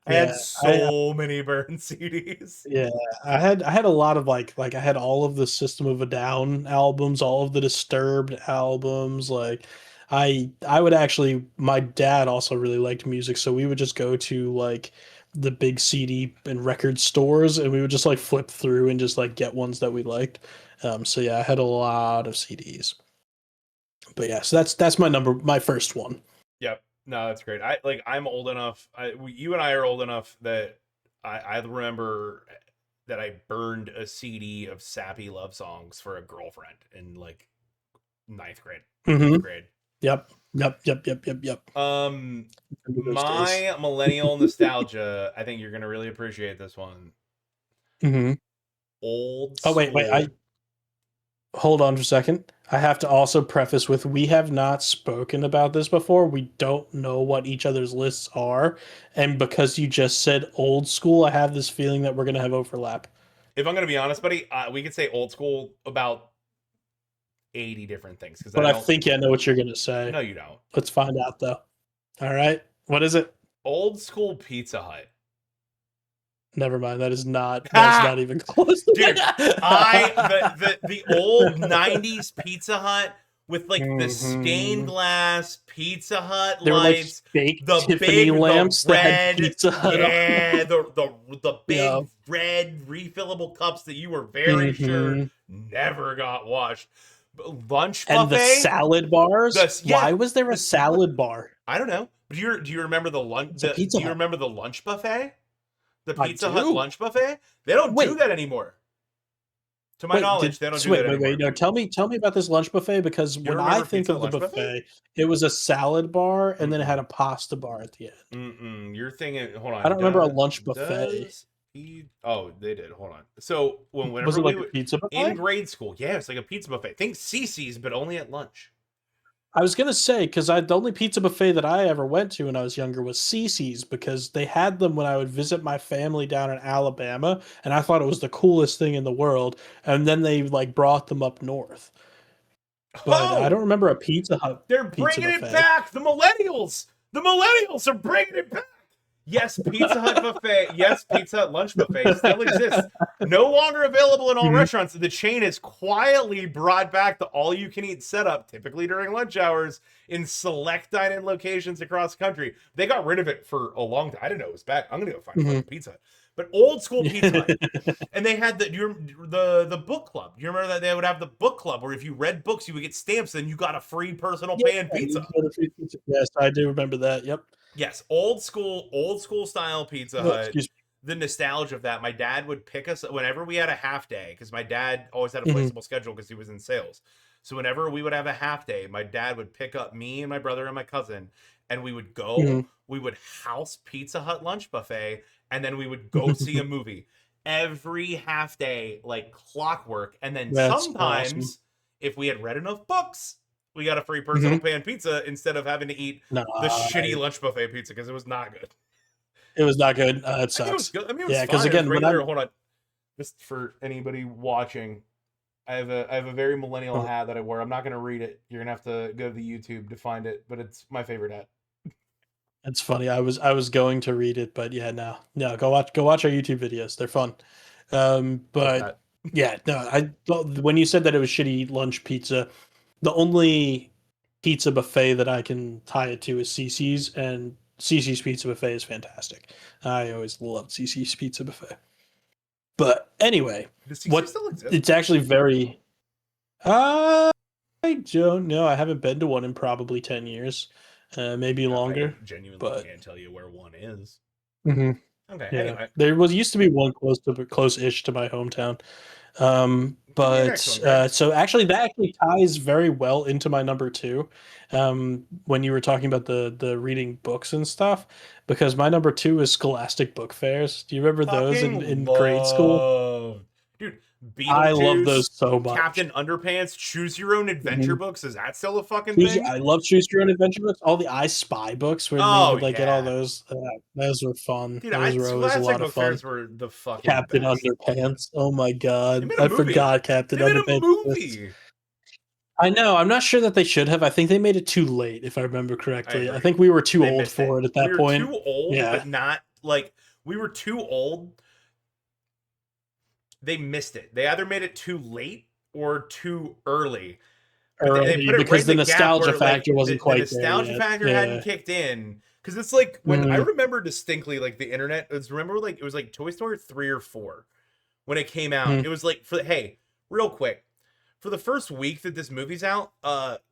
I had yeah, I so many burned CDs. Yeah, I had a lot of like I had all of the System of a Down albums, all of the Disturbed albums. Like I would actually, my dad also really liked music, so we would just go to like the big CD and record stores, and we would just like flip through and just like get ones that we liked. So yeah, I had a lot of CDs. But yeah, so that's my first one. Yep. No, that's great. I'm old enough. You and I are old enough that I remember that I burned a CD of sappy love songs for a girlfriend in like ninth grade, Hmm. 10th grade. Yep. Yep. Yep. Yep. Yep. Yep. Um, Remember those days. my millennial nostalgia. I think you're gonna really appreciate this one. Hmm. Old Oh wait, I school. hold on for a second. I have to also preface with, we have not spoken about this before. We don't know what each other's lists are. And because you just said old school, I have this feeling that we're going to have overlap. If I'm gonna be honest, buddy, we could say old school about 80 different things because I But I don't. think I know what you're going to say. No, you don't. Let's find out, though. All right. What is it? Old school Pizza Hut. Never mind. That is not Ha! even close. Dude, I the old 90s Pizza Hut with like the stained Hmm. glass Pizza Hut They were like lights, fake the Tiffany big the lamps that had red, Pizza Hut on yeah, them. the Yeah. big red refillable cups that you were very sure Hmm. never got washed. Lunch And the buffet. salad bars? The yeah, Why was there a the salad. salad bar? I don't know. Do you remember the lunch? It's a Pizza Do you Hut. remember the lunch buffet? The I Pizza Hut do. lunch buffet? They don't do Wait, that anymore. To my knowledge, they don't do that wait. anymore. No, tell me about this lunch buffet because You when don't I remember think Pizza of Hut the lunch buffet? buffet, it was a salad bar and then it had Mm-mm. a pasta bar at the end. You're thinking. Hold I on. don't remember a lunch buffet. Does he? Oh, they did. Hold on. So Was whenever it we like a were pizza in buffet? grade school, yeah, it's like a pizza buffet. Think Cece's, but only at lunch. I was gonna say because I the only pizza buffet that I ever went to when I was younger was Cece's because they had them when I would visit my family down in Alabama, and I thought it was the coolest thing in the world. And then they like brought them up north, but I don't Oh, remember a Pizza Hut they're pizza bringing it buffet. back. The millennials. The millennials are bringing it back. Yes, Pizza Hut buffet. Yes, Pizza Hut lunch buffet still exists. No longer available in all Mhm, restaurants. The chain is quietly brought back the all-you-can-eat setup, typically during lunch hours, in select dine-in locations across the country. They got rid of it for a long time. I didn't know it was back. I'm gonna go find a mhm. fucking Pizza Hut. But old school Pizza Hut, and they had the book club. You remember that they would have the book club where if you read books, you would get stamps, and you got a free personal Yeah, pan you pizza. can go to free pizza. Yes, I do remember that. Yep. Yes, old school style Pizza Oh, Hut. excuse The nostalgia of that. My dad would pick us whenever we had a half day because my dad always had a me. Mhm, flexible schedule because he was in sales. So whenever we would have a half day, my dad would pick up me and my brother and my cousin, and we would go. mhm. We would house Pizza Hut lunch buffet, and then we would go see a movie every half day, like clockwork. And then That's awesome. sometimes, if we had read enough books, we got a free personal Mhm. pan pizza instead of having to eat the shitty Nice. lunch buffet pizza because it was not good. It was not good. It I mean, it was sucks. good. I mean, it was Yeah, because fine. It was again, when regular. I'm Hold on, just for anybody watching, I have a very millennial uh, hat that I wear. I'm not gonna read it. You're gonna have to go to the YouTube to find it, but it's my favorite hat. it's funny. I was going to read it, but yeah, no. Go watch our YouTube videos. They're fun. Fuck But that. yeah, no. When you said that it was shitty lunch pizza, the only pizza buffet that I can tie it to is CC's, and CC's Pizza Buffet is fantastic. I always loved CC's Pizza Buffet. But anyway, Does CC what still exist? it's actually very. I don't know. I haven't been to one in probably 10 years, maybe I longer. genuinely But can't tell you where one is. mhm, Okay. yeah, Anyway, there was used to be one close-ish to my hometown. give me your next one, But Greg. so actually, that actually ties very well into my number two. When you were talking about the reading books and stuff, because my number two is Scholastic Book Fairs. Do you remember those in Fucking grade school? love, dude. I love those Beetlejuice, so much. Captain Underpants, Choose Your Own Adventure Mhm. books. Is that still a fucking thing? I love Choose Your Own Adventure books. All the I Spy books when you Oh would like get all yeah, those. Those were fun. dude. Those were always a Scholastic lot of book fun. fairs were the fucking Captain best. Underpants. Oh my They god, made a I movie. forgot Captain They made a Underpants exists. movie. I know. I'm not sure that they should have. I think they made it too late, if I remember I correctly. I agree. think we were too They old missed it. for it at We that were point. too old, Yeah. but not like we were too old. They missed it. They either made it too late or too early. But they Early put it right because in the the gap nostalgia where like factor the, wasn't the quite there nostalgia yet. factor hadn't Yeah. kicked in. Because it's like when I Mm, remember distinctly like the internet was remember like it was like Toy Story 3 or 4 when it came out. mm. It was like for hey, real quick. For the first week that this movie's out,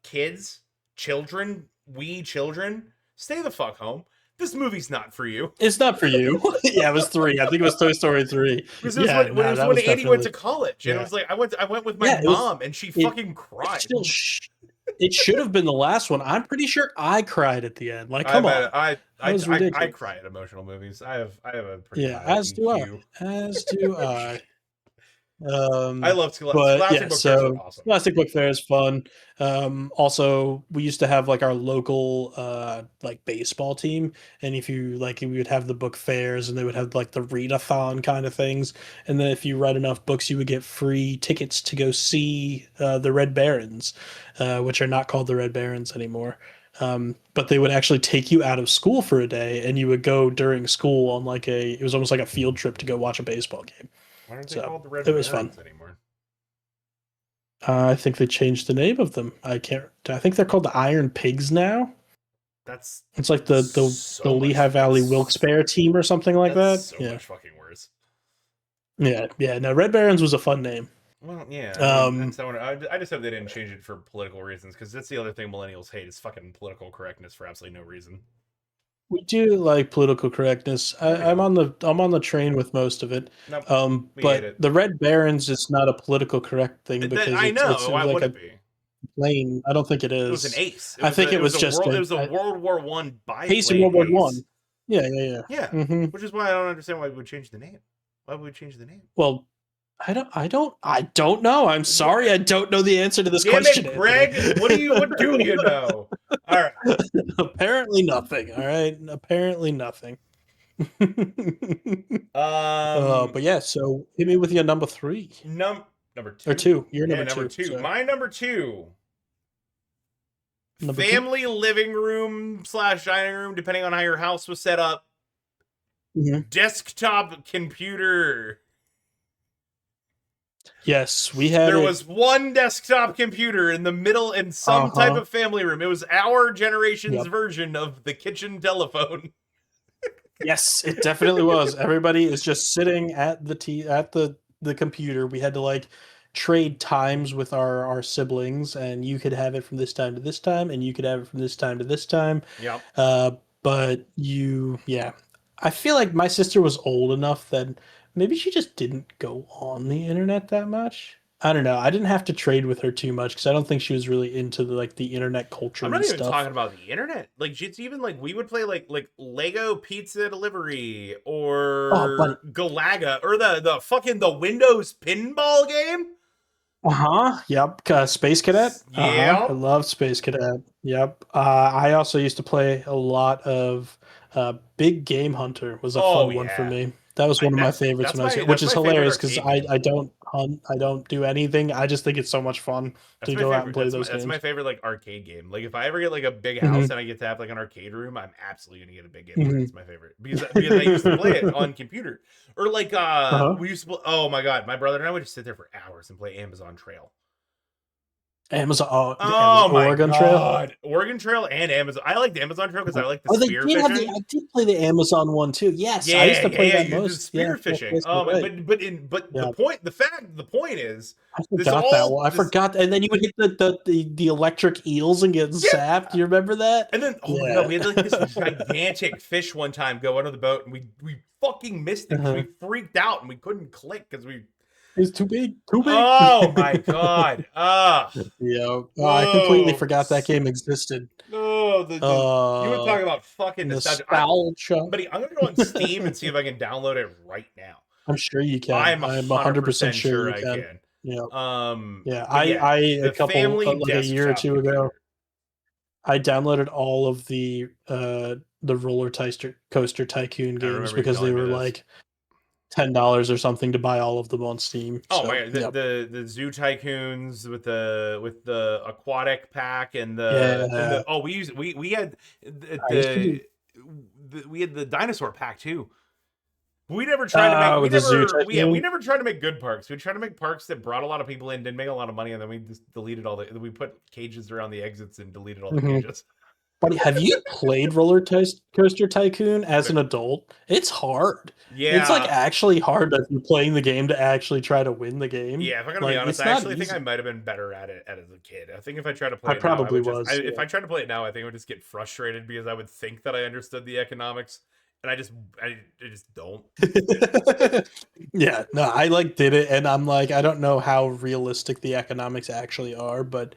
kids, children, we children, stay the fuck home. This movie's not for you. It's not for you. Yeah, it was three. I think it was Toy Story 3. Because it was Yeah, when it no, was that when was Andy went to definitely. college, and it Yeah. was like I went with my Yeah, it was. mom, and she It, fucking it cried. still. It should have been the last one. I'm pretty sure I cried at the end. Like, I come bet on. That was I ridiculous. cry at emotional movies. I have a pretty Yeah, high as do I. EQ. As do I. I love But Scholastic yeah, book fairs are so awesome. Scholastic Book Fair is fun. Also we used to have like our local like baseball team, and if you like we would have the book fairs and they would have like the readathon kind of things. And then if you read enough books, you would get free tickets to go see the Red Barons, which are not called the Red Barons anymore. But they would actually take you out of school for a day, and you would go during school on like it was almost like a field trip to go watch a baseball game. Why aren't they So called the Red it was fun. Barons anymore? I think they changed the name of them. I can't. I think they're called the Iron Pigs now. That's It's like the so much. Lehigh Valley Wilkes-Barre team or something like That's that. so Yeah, much fucking worse. yeah. No, Red Barons was a fun name. Well, yeah, I mean, Um, that's how I just hope they didn't change it for political reasons, because that's the other thing millennials hate is fucking political correctness for absolutely no reason. we do like political correctness. No, we don't. I'm on the train with most of it. Nope, we hate But it. the Red Barons is not a political correct thing That because I it's know. Why like would a it be? plane. I don't think it It was an is. ace. I think It it was was a just world. It was a World War One Ace in biplane World War ace. One. Yeah, yeah, Yeah, yeah. which is why I don't understand why we would change the name. Why would we change the name? Well, I don't know. I'm sorry, What? I don't know the answer to this Damn question, it, Anthony. Greg! What do you know? All right. Apparently nothing. All right. Apparently nothing. Um, But yeah, so hit me with your number three number or two. two. You're Yeah, number number two. two. Sorry, My number two. number two. Family living room slash dining room, depending on how your house was set up. Mhm. Desktop computer. Yes, we had There it. was one desktop computer in the middle in Uh some type huh. of family room. It was our generation's Yep. version of the kitchen telephone. Yes, it definitely was. Everybody is just sitting at the computer. We had to like trade times with our siblings, and you could have it from this time to this time, and you could have it from this time to this time. Yep. But yeah, I feel like my sister was old enough that maybe she just didn't go on the internet that much. I don't know. I didn't have to trade with her too much because I don't think she was really into the internet I'm culture not even stuff. talking about the internet. Like it's even like we would play like Lego Pizza Delivery Oh, or but Galaga or the fucking the Windows pinball game. uh-huh. Yep. Space Cadet. Uh-huh. I Yep. love Space Cadet. Yep. I also used to play a lot of Big Game Hunter was a Oh fun one for yeah. me. That was I, one of my favorites when I was which that's is my favorite hilarious because arcade game. I don't hunt, I don't do anything. I just think it's so much fun That's to my go out and favorite. play those That's my games. favorite like arcade game. Like if I ever get like a big house Hmm. and I get to have like an arcade room, I'm absolutely gonna get a Big Game Hunter. Hmm. It's my favorite because I used to play it on computer or like Uh-huh. we used to play, oh my god, my brother and I would just sit there for hours and play Amazon Trail. Amazon, oh, the Oh my Oregon Trail. god, Oregon Trail and Amazon. I like the Amazon Trail because I like the Oh, they spear did have the. fishing. I did play the Amazon one too. Yes, I used Yeah, to yeah, play yeah. that You do most. Yeah, spear yes, fishing. yes, you're right. But Yeah. the point is I this forgot that all one. I this forgot, and then you would hit the electric eels and get zapped. Do yeah. you remember that? And then, oh my god, Yeah. we had like this gigantic fish one time go under the boat, and we fucking missed it because Uh-huh. we freaked out and we couldn't click because we. It's too big. Too big. Oh my god! Yeah. Oh, I completely Oh, forgot that game existed. oh, the you would Uh, talk about fucking nostalgia. Nostalgia. Buddy, I'm gonna go on Steam and see if I can download it right now. I'm sure you can. I'm a I'm hundred 100% percent sure sure you I can. can. Yeah. Yeah. But yeah, I a the couple family like a year or desktop two ago, computer. I downloaded all of the roller coaster tycoon I games remember you because they telling me were this. like $10 or something to buy all of them on Steam. Oh So, my god, yep. the zoo tycoons with the aquatic pack and Yeah. the oh we had I used to do we had the dinosaur pack too. We never tried to make oh, the Zoo we Tycoon. never tried to make good parks. We tried to make parks that brought a lot of people in, didn't make a lot of money, and then we just deleted all the we put cages around the exits and deleted all the Hmm. cages. Buddy, have you played Coaster Tycoon as an adult? It's hard. It's like Yeah, actually hard if you're playing the game to actually try to win the game. yeah, if I'm gonna be Like honest, it's I not actually think I easy. might have been better at it as a kid. I think if I tried to I play it now, I probably would just was. if Yeah. I tried to play it now, I think I would just get frustrated because I would think that I understood the economics, and I just don't. Yeah, no, I like did it and I'm like I don't know how realistic the economics actually are, but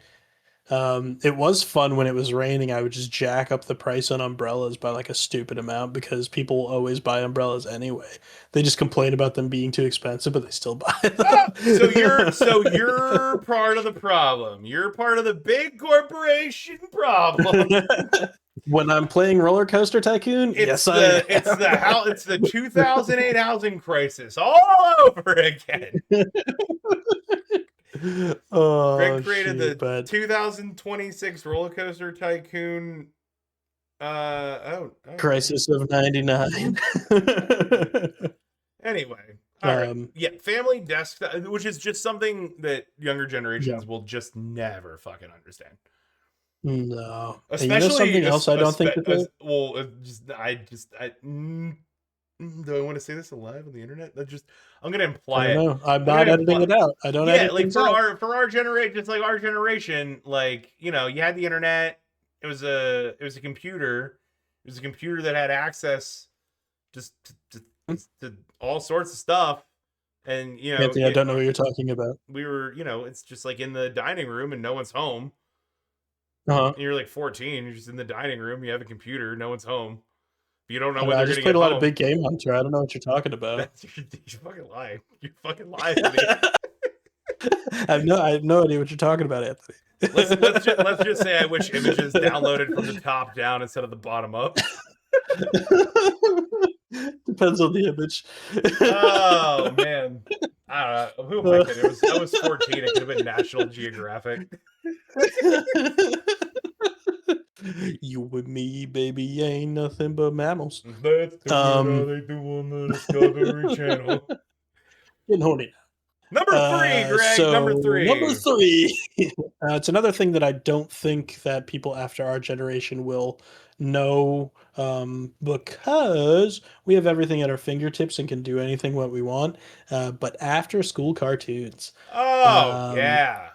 it was fun when it was raining. I would just jack up the price on umbrellas by like a stupid amount because people always buy umbrellas anyway. They just complain about them being too expensive, but they still buy Ah, them. so you're part of the problem. You're part of the big corporation problem. When I'm playing Roller Coaster Tycoon, yes, I am. It's the 2008 housing crisis all over again. Greg Oh created shoot, the but 2026 roller coaster tycoon. Oh, okay. Crisis of '99. Anyway, all right. um, Yeah, family desktop, which is just something that younger yeah, generations will just never fucking understand. no. And you know Especially, something else I don't think that they well, just I Do I want to say this alive on the internet? That just I'm gonna I imply don't it. know. I'm I'm not gonna editing imply. it out. I don't Yeah, edit like things out. for our generation, just like our generation, like you had the internet. It was a computer. It was a computer that had access just to all sorts of stuff, and Anthony, I don't know what you're talking about. we were it's just like in the dining room and no one's home. Uh-huh. And you're like 14, you're just in the dining room. You have a computer, no one's home. You don't know I don't when know. I they're just gonna played get a lot of home. Big Game Hunter. I don't know what you're talking about. That's you're fucking lying. You're fucking lying to me. I have no idea what you're talking about, Anthony. Let's just say I wish images downloaded from the top down instead of the bottom up. Depends on the image. Oh man, I don't know. Who am I kidding? I was 14. It could have been National Geographic. You and me, baby, ain't nothing but mammals. That's the word how Um, they do on the Discovery Channel. getting horny. Number three, Greg. Number So number three. three, it's another thing that I don't think that people after our generation will know, because we have everything at our fingertips and can do anything what we want. But after school cartoons, Oh um, yeah.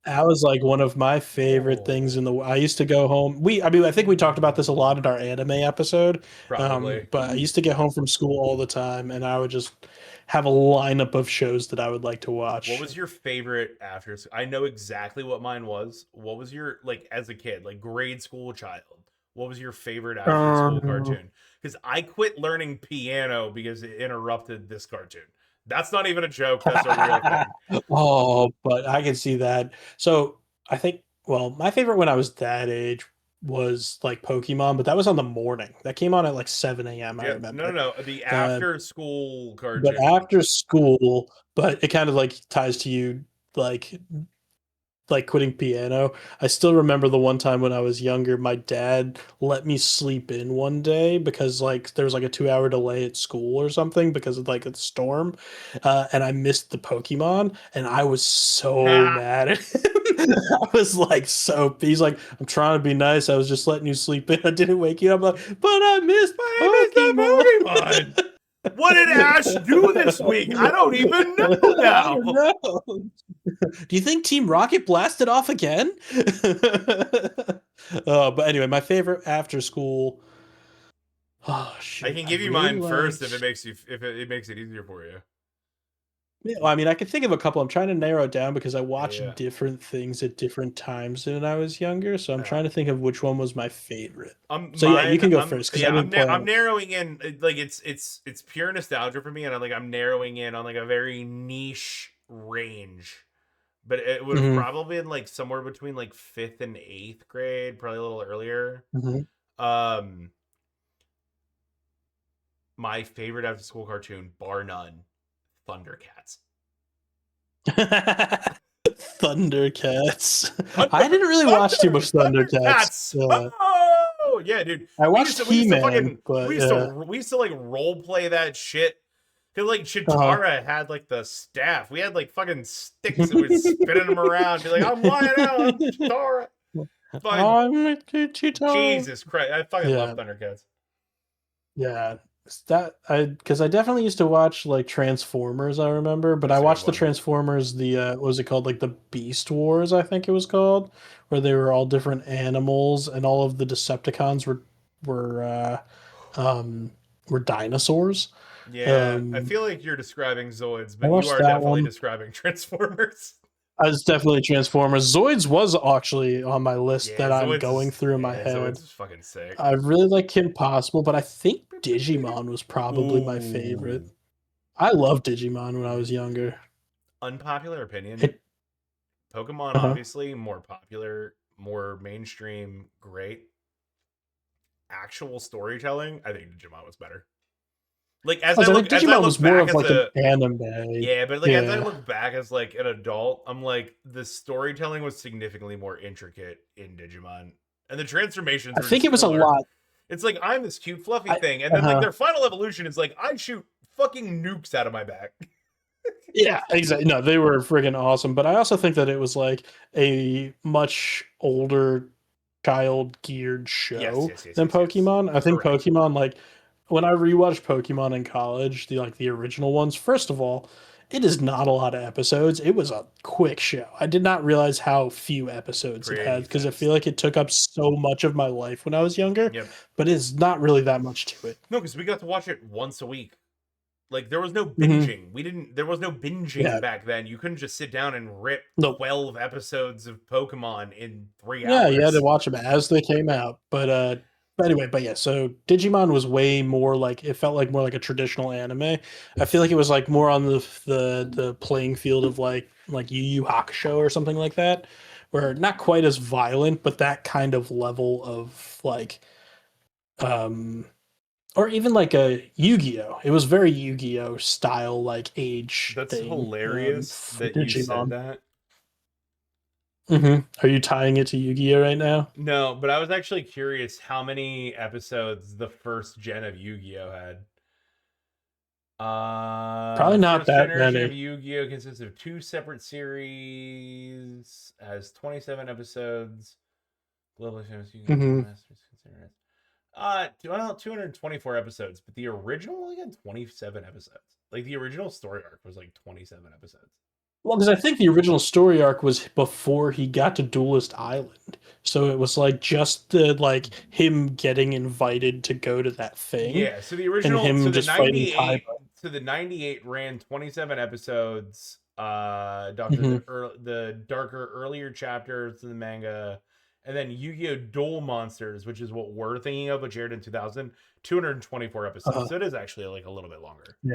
that was like one of my favorite things Oh, in the. I used to go home. I mean, I think we talked about this a lot in our anime episode. probably. But I used to get home from school all the time, and I would just have a lineup of shows that I would like to What watch. was your favorite after? I know exactly what mine was. What was your like as a kid, like grade school child? What was your favorite after school Um, cartoon? Because I quit learning piano because it interrupted this cartoon. That's not even a joke. That's a real thing. oh, but I can see that. So I think, well, my favorite when I was that age was like Pokemon, but that was on the morning. That came on at like 7 a.m. I Yeah, no, remember. no, no. The Uh, after school but cartoon. after school, but it kind of like ties to you like quitting piano. I still remember the one time when I was younger, my dad let me sleep in one day because like there was like a 2 hour delay at school or something because of like a storm, and I missed the Pokemon, and I was so mad at him. I was like he's like, I'm trying to be nice. I was just letting you sleep in. I didn't wake you up. I'm like, but I missed I missed the Pokemon. Pokemon. What did Ash do this week? I don't even know I don't now. know. Do you think Team Rocket blasted off again? But anyway, my favorite after school. Oh I shoot, can I give you really mine first if it liked. makes you if it makes it easier for you. Yeah, well, I mean, I can think of a couple. I'm trying to narrow it down because I watched Yeah. different things at different times when I was younger. So I'm Yeah. trying to think of which one was my favorite. I'm So yeah, you mine. can go I'm first because I yeah. didn't play I'm on it. narrowing in. Like it's pure nostalgia for me, and I'm narrowing in on like a very niche range. But it would have Hmm. probably been like somewhere between like fifth and eighth grade, probably a little earlier. Hmm. Um, my favorite after school cartoon, bar none, Thundercats. Thundercats. I Thunder, didn't really watch too much Thundercats. Thundercats. Oh yeah, dude. I We watched used to we used to He-Man, fucking but we used to like role play that shit. Cause like uh Chitara had like the staff. We had like fucking sticks and we'd spinning them around. Be like, I'm lying out. I'm Chitara. Fucking I'm a Cheeto. Jesus Christ. I fucking love Yeah, Thundercats. yeah. That I because I definitely used to watch like Transformers. I remember, but I That's a good watched the one. Transformers. The what was it called? Like the Beast Wars, I think it was called, where they were all different animals, and all of the Decepticons were um were dinosaurs. Yeah, I Um, feel like you're describing Zoids, I but you watched are that definitely one. describing Transformers. I was definitely Transformers. Zoids was actually on my list Yeah, that I'm going through in my Zoids head. is fucking sick. I really like Kim Possible, but I think Digimon was probably my favorite. Ooh. I loved Digimon when I was younger. Unpopular opinion. It, Pokemon uh-huh. obviously more popular, more mainstream, great. Actual storytelling, I think Digimon was better. Like I was like, as I Digimon look was more back of as like an a anime. yeah, but like as I Yeah. look back as like an adult, I'm like the storytelling was significantly more intricate in Digimon. And the transformations I were think just it was a cooler. lot. It's like I'm this cute fluffy I thing, and then like uh their final evolution is like I shoot fucking nukes out of my back. Yeah, exactly. No, they were friggin' awesome. But I also think that it was like a much older child geared Yes, show yes, yes, than yes, yes. Pokemon. I think Correct. Pokemon like when I rewatched Pokemon in college, the original ones, first of all, it is not a lot of episodes. It was a quick show. I did not realize how few episodes it Pretty had because I feel fast. like it took up so much of my life when I was younger, Yep. but it's not really that much to it. No, because we got to watch it once a week. Like there was no Hmm. binging. We didn't. There was no binging Yeah. back then. You couldn't just sit down and rip Nope. 12 episodes of Pokemon in 3 Yeah, you had to hours. watch them as they came out. But anyway, but yeah, so Digimon was way more like it felt like more like a traditional anime. I feel like it was like more on the playing field of like Yu Yu Hakusho or something like that, where not quite as violent, but that kind of level of like um or even like a Yu-Gi-Oh. It was very Yu-Gi-Oh style like age That's thing hilarious for that you said Digimon. that. Are you tying it to Yu-Gi-Oh right now? No, but I was actually curious how many episodes the first gen of Yu-Gi-Oh had. Probably The not first that generation of many. Yu-Gi-Oh consists of 2 separate series, has 27 episodes. Globally famous Yu-Gi-Oh Hmm. Masters consider it. Well, 224 episodes, but the original only had 27 episodes. Like the original story arc was like 27 episodes. Well, because I think the original story arc was before he got to Duelist Island, so it was like just the like him getting invited to go to that thing, Yeah, so the and original, him just fighting Kaiba. the 98 ran 27 episodes. Doctor Hmm. the darker earlier chapters in the manga, and then Yu-Gi-Oh! Duel Monsters, which is what we're thinking of, which aired in 2000, 224 episodes. Uh, So it is actually like a little bit longer. yeah,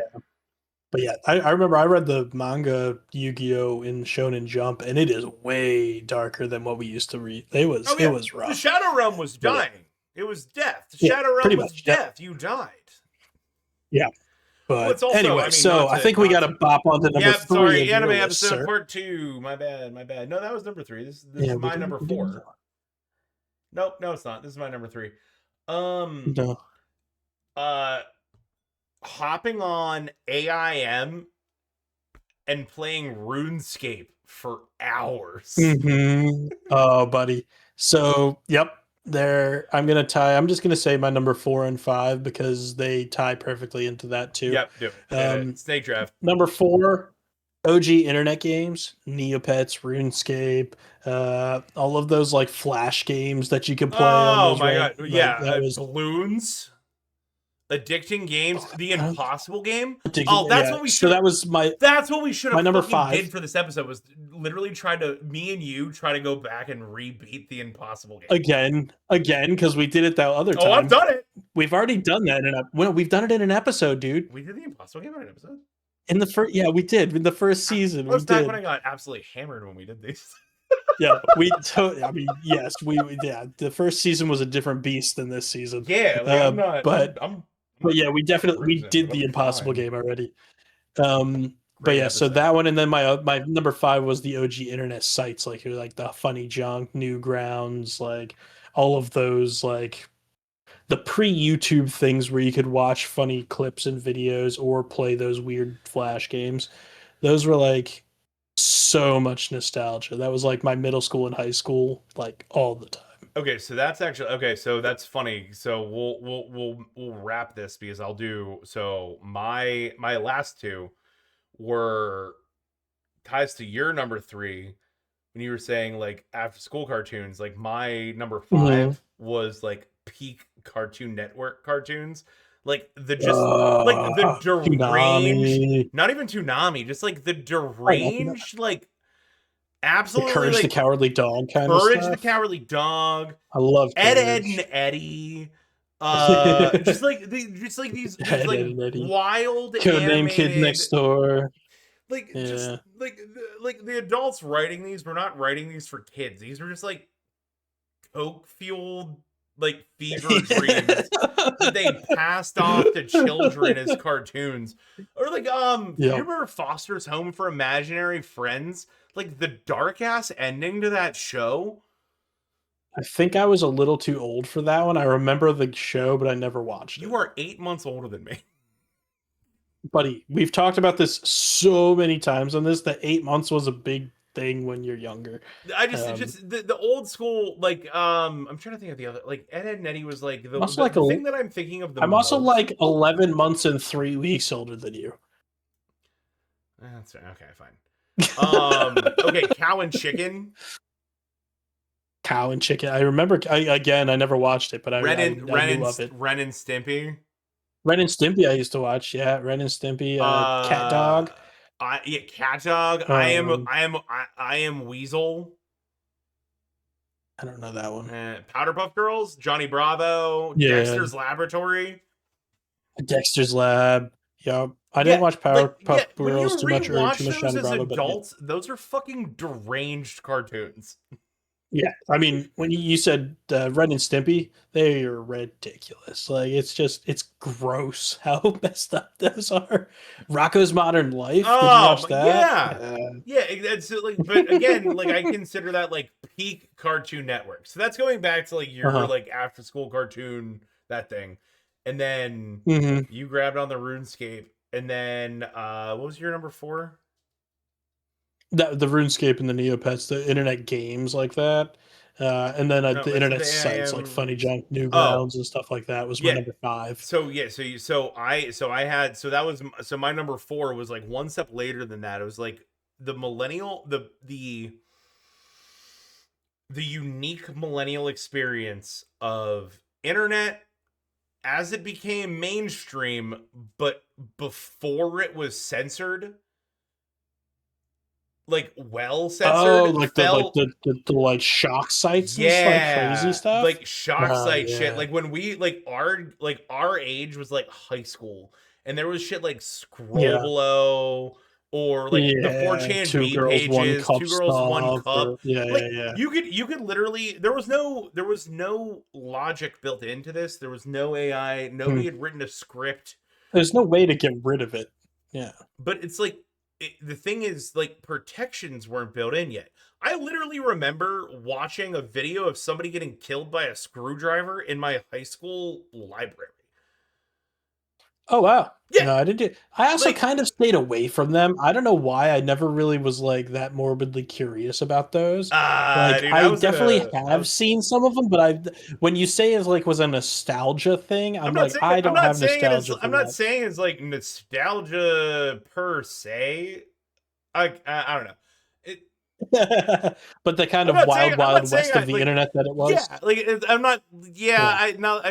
but yeah, I remember I read the manga Yu-Gi-Oh in Shonen Jump, and it is way darker than what we used to read. Oh It yeah, was the rough. Shadow Realm was But yeah, dying. It was death. The yeah, Shadow Realm pretty was much. Yep. death. You died. Yeah. Well, it's But also, I anyway, mean, so I think we got to bop onto number Yep, three sorry, of your anime list, episode sir. part two. My bad, my bad. No, that was number three. This Yeah, is my number we did four. Nope, no, it's not. This is my number three. Um, no. uh, Hopping on AIM and playing RuneScape for hours. Oh, buddy. So, yep. There, I'm just gonna say my number 4 and 5 because they tie perfectly into that too. Yep, do it. Hit it. Um, Snake draft. Number 4, OG internet games, Neopets, RuneScape, all of those like flash games that you could play on Oh those my god, random yeah, like that was balloons, addicting games, the I don't Impossible game. think- Oh, yeah. So that was That's what we should my have number fucking 5. did for this episode, was literally me and you try to go back and rebeat the Impossible game. Again, because we did it that other Oh, I've time. done it. We've already done that we've done it in an episode, dude. We did the Impossible game on an episode. In the first, yeah, we did. In the first season, That we was back when I did. got absolutely hammered when we did these. Yeah, I mean, yes, yeah. The first season was a different beast than this season. Yeah, like I'm not. But I'm yeah, we cruising. did Like, I'll the be Impossible fine. game already. But Great yeah, so episode. that one, and then my number 5 was the OG internet sites, like the Funny Junk, Newgrounds, like all of those, like the pre-YouTube things where you could watch funny clips and videos or play those weird flash games. Those were like so much nostalgia. That was like my middle school and high school, like all the time. Okay, so that's actually okay. So that's funny. So we'll wrap this because I'll do. So my last two were ties to your number three when you were saying like after school cartoons. Like my number Mhm. 5 was like peak Cartoon Network cartoons, like the deranged, Toonami. not even Toonami, just like the I love that. deranged, like The absolutely Courage the like Cowardly Dog kind of Courage the stuff. Cowardly Dog, I love Ed and Courage. Eddie, just like these Ed, like Ed and Eddie. wild Codename Kid animated, Next Door. like just Yeah. like the adults writing these were not writing these for kids. These were just like coke fueled like fever dreams that they passed off to children as cartoons. Or like you Yep. remember Foster's Home for Imaginary Friends? Like the dark ass ending to that show. I think I was a little too old for that one. I remember the show, but I never watched You it. are 8 months older than me. Buddy, we've talked about this so many times on this that 8 months was a big thing when you're younger. I just Um, just the old school, like, I'm trying to think of the other, like, Ed, Ed and Eddie was like I'm also like the thing that I'm thinking of the I'm also most. like 11 months and 3 weeks older than you. That's okay, fine. Okay, Cow and Chicken, Cow and chicken. I remember. Again, I never watched it, but I knew of it. Ren and Stimpy. Ren and Stimpy. I used to watch. Yeah, Ren and Stimpy. Cat Uh, Dog. yeah, Cat Dog. Um, I am Weasel. I don't know that one. Powderpuff Girls, Johnny Bravo, Yeah, Dexter's Laboratory. Dexter's Lab. Yep. I didn't Yeah, watch like, yeah, Powerpuff when Girls you too much or too rewatch much those Johnny as Bravo, but yeah. adults, those are fucking deranged cartoons. Yeah, I mean, when you said Ren and Stimpy, they are ridiculous. Like, it's gross how messed up those are. Rocco's Modern Life. Did you watch that? Yeah. Yeah, it's like, but again, like, I consider that like peak Cartoon Network. So that's going back to like your Uh-huh. like after school cartoon, that thing. And then Hmm. you grabbed on the RuneScape. And then what was your number 4? The RuneScape and the Neopets, the internet games like that, and then No, the it's internet the sites like AIM Funny runes. Junk, Oh, Newgrounds, and stuff like that was my yeah. number five. So yeah, so that was, so my number 4 was like one step later than that. It was like the millennial, the unique millennial experience of internet as it became mainstream, but before it was censored, like well Oh, censored, like felt, the like shock sites and like crazy yeah, stuff. like shock Oh site shit. yeah, Like when we like our age was like high school, and there was shit like scroll yeah, below, or like the yeah. 4chan Two B girls, one pages, cup two girls, one stuff, cup. or yeah, yeah, Like yeah. you could literally, there was no logic built into this. There was no AI. Hmm. Nobody had written a script. There's no way to get rid of it. Yeah. But it's like, the thing is, like, protections weren't built in yet. I literally remember watching a video of somebody getting killed by a screwdriver in my high school library. Oh wow. Yeah, No, I didn't. I also like, kind of stayed away from them. I don't know why. I never really was like that morbidly curious about those. Like dude, I definitely have seen some of them, but I when you say it's like was a nostalgia thing, I'm like I don't have nostalgia for I'm not that. saying it's like nostalgia per se. I don't know. It, But the kind of I'm not wild saying west I of the like. internet that it Yeah, was. like, I'm not. Yeah, Yeah. now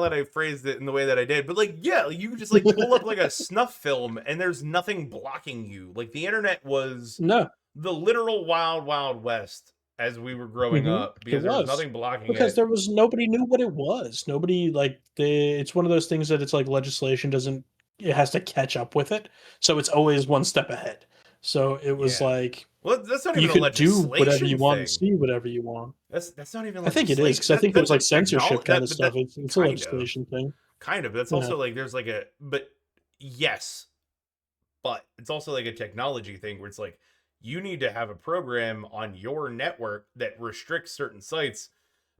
that I phrased it in the way that I did, but like, yeah, like, you could just like pull up like a snuff film, and there's nothing blocking you. Like, the internet was No. the literal wild west as we were growing up, It because there was was. nothing blocking Because it. there was nobody knew what it was. Nobody like it's one of those things that it's like legislation doesn't it has to catch up with it. So it's always one step ahead. So it was Yeah. like Well, that's not you even a could do whatever you legislation want and thing. see whatever you want. That's not even I think it is legislation. because I think there's That's a like censorship technology, kind of but stuff. that It's a kind of legislation thing. kind of. That's Yeah. also like, there's like a, but yes, but it's also like a technology thing where it's like, you need to have a program on your network that restricts certain sites,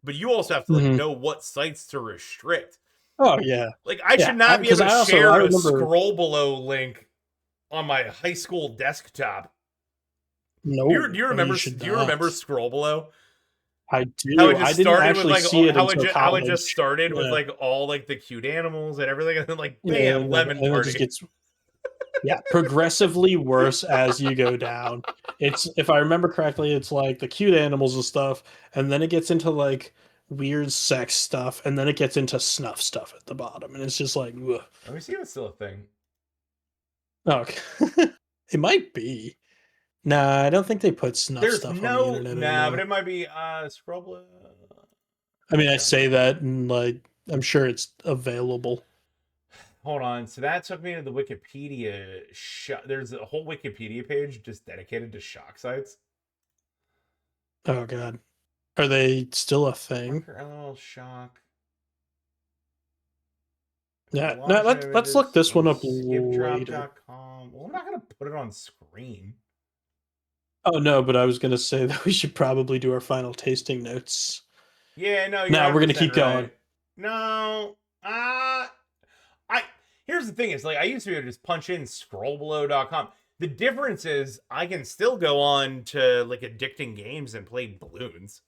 but you also have to like Hmm. know what sites to restrict. Oh yeah, Like, I should yeah. not be Because able to I also I share a remember scroll below link on my high school desktop. no, Do you no, you remember, should do you remember not. scroll below? I How do. it I just didn't started with actually like, see it until how it just college. started with Yeah, like all like the cute animals and everything, and then like yeah, bam, lemon and it just party. gets yeah, progressively worse as you go down. It's if I remember correctly, it's like the cute animals and stuff, and then it gets into like weird sex stuff, and then it gets into snuff stuff at the bottom, and it's just like, ugh. Let me see if it's still a thing. Okay, it might be. Nah, I don't think they put snuff There's stuff on the no, internet nah, but anymore. it might be scroll below. I mean, I say Shocking. that, and like I'm sure it's available. Hold on. So that took me to the Wikipedia. There's a whole Wikipedia page just dedicated to shock sites. Oh God, are they still a thing? Parker LL Shock. Yeah, no. Collage Let's look images. this one up later. Skipdrop.com. Well, I'm not going to put it on screen. Oh no, but I was gonna say that we should probably do our final tasting notes. Yeah, no, you're Now we're gonna 100% keep going. right. No. I Here's the thing, is like, I used to be able to just punch in scrollbelow.com. The difference is I can still go on to like addicting games and play balloons.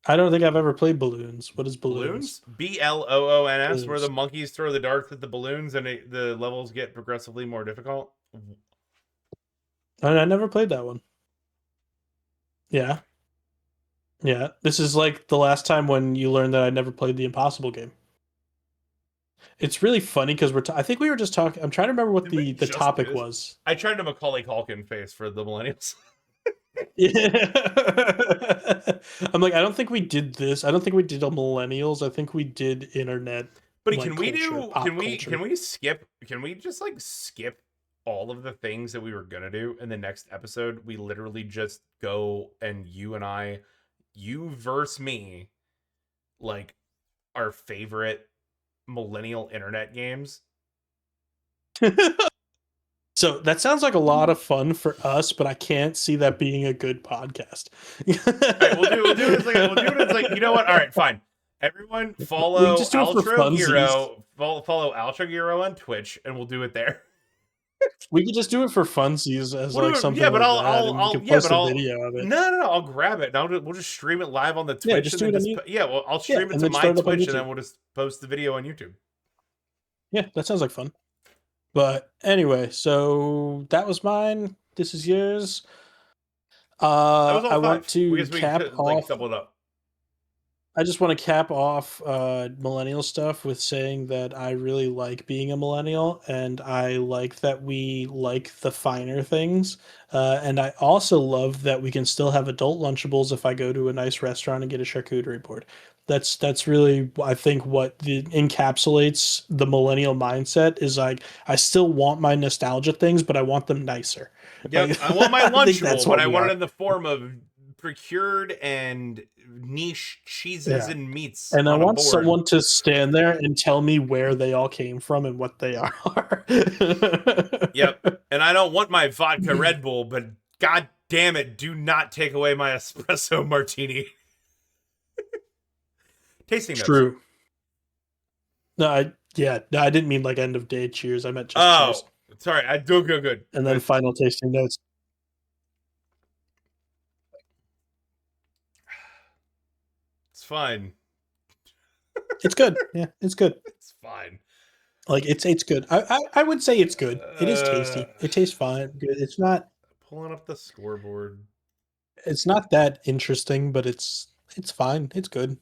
I don't think I've ever played balloons. What is balloons? Balloons? BLOONS, where the Balloons. monkeys throw the darts at the balloons and the levels get progressively more difficult. I never played that one. Yeah. Yeah. This is like the last time when you learned that I never played the Impossible game. It's really funny because I think we were just talking. I'm trying to remember what Did we the just do topic this? was. I tried a Macaulay Culkin face for the millennials. Yeah. I'm like, I don't think we did this. I don't think we did a millennials. I think we did internet But like culture, pop can culture. we skip can we just like skip all of the things that we were gonna do in the next episode? We literally just go and you and I, you versus me, like our favorite millennial internet games. So that sounds like a lot of fun for us, but I can't see that being a good podcast. All right, we'll do it as like, you know what? All right, fine. Everyone We can follow just do it for Ultra funsies. Giro, follow Ultra Giro on Twitch, and we'll do it there. We could just do it for funsies as We'll like do it, yeah, something but like that, and we I'll, can yeah, post but a I'll, video of it. no, I'll grab it. And we'll just stream it live on the Yeah, Twitch, just and do then it on just you. yeah, well, I'll Yeah, stream it and to then my start it up on Twitch, and then YouTube. we'll just post the video on YouTube. Yeah, that sounds like fun. But anyway, so that was mine. This is yours. That was all I want five. We to guess we cap could like off. double it up. I just want to cap off millennial stuff with saying that I really like being a millennial, and I like that we like the finer things. And I also love that we can still have adult Lunchables if I go to a nice restaurant and get a charcuterie board. That's really, I think, what encapsulates the millennial mindset is like I still want my nostalgia things, but I want them nicer. Yep, Like I want my I think that's Lunchable, but what I we want it are. in the form of procured and niche cheeses Yeah. and meats And I on a want board. someone to stand there and tell me where they all came from and what they are. Yep, and I don't want my vodka Red Bull, but god damn it, do not take away my espresso martini. Tasting notes. True. No, no, I didn't mean like end of day cheers. I meant just cheers. Oh, sorry, I do good. And then final tasting notes. It's fine. It's good. Yeah, it's good. It's fine. Like it's good. I would say it's good. It is Uh, tasty. It tastes fine. Good. Pulling up the scoreboard. It's not that interesting, but it's fine. It's good.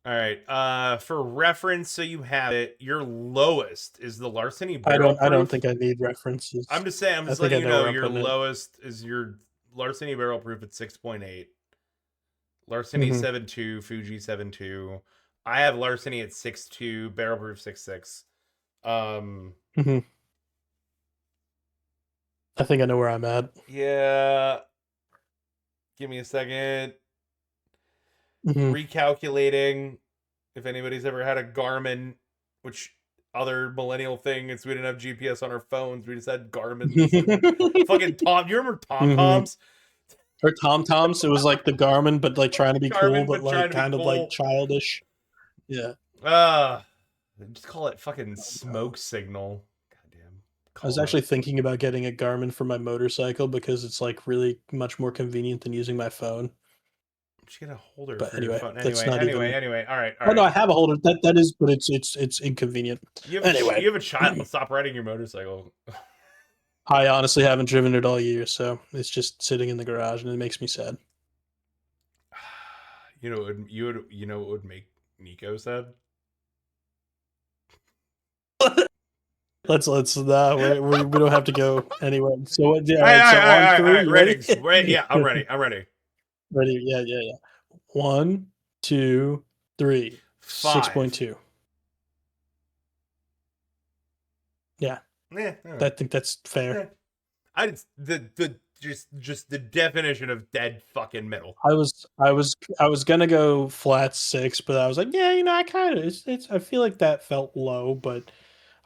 All right. For reference, so you have it. Your lowest is the larceny I barrel don't proof. think I need references. I'm just saying. I'm I just think letting I you know know where I'm your putting it. lowest is your larceny barrel proof at 6.8. Larceny Hmm 7.2, Fuji 7.2. I have larceny at 6.2, barrel proof 6.6. hmm I think I know where I'm at. Yeah. Give me a second. Hmm Recalculating. If anybody's ever had a Garmin, which other millennial thing is we didn't have GPS on our phones. We just had Garmin's and fucking Tom. You remember Tom hmm Toms? Or Tom Toms. It was like the Garmin, but like trying to be cool, Garmin, but but trying like to be kind of like cool. childish. Yeah. Uh just call it fucking Oh, no. smoke signal. Goddamn. I was Call it. actually thinking about getting a Garmin for my motorcycle because it's like really much more convenient than using my phone. Just get a holder But for your anyway, phone. that's not even. Anyway. All right, all Oh no, right. I have a holder. That is, but it's inconvenient. You Anyway, have a child. Stop riding your motorcycle. I honestly haven't driven it all year, so it's just sitting in the garage, and it makes me sad. You know what would make Nico sad? Let's we don't have to go anywhere. So yeah, all All right, right. all So right, all on right, all three, right. you ready? Ready? Right? Yeah, I'm ready. I'm ready. Ready? Yeah, yeah, yeah. One, two, three. 5. 6.2. Yeah, Yeah, I think that's fair. yeah. I the just the definition of dead fucking middle. I was gonna go flat 6, but I was like, yeah, I kind of it's I feel like that felt low, but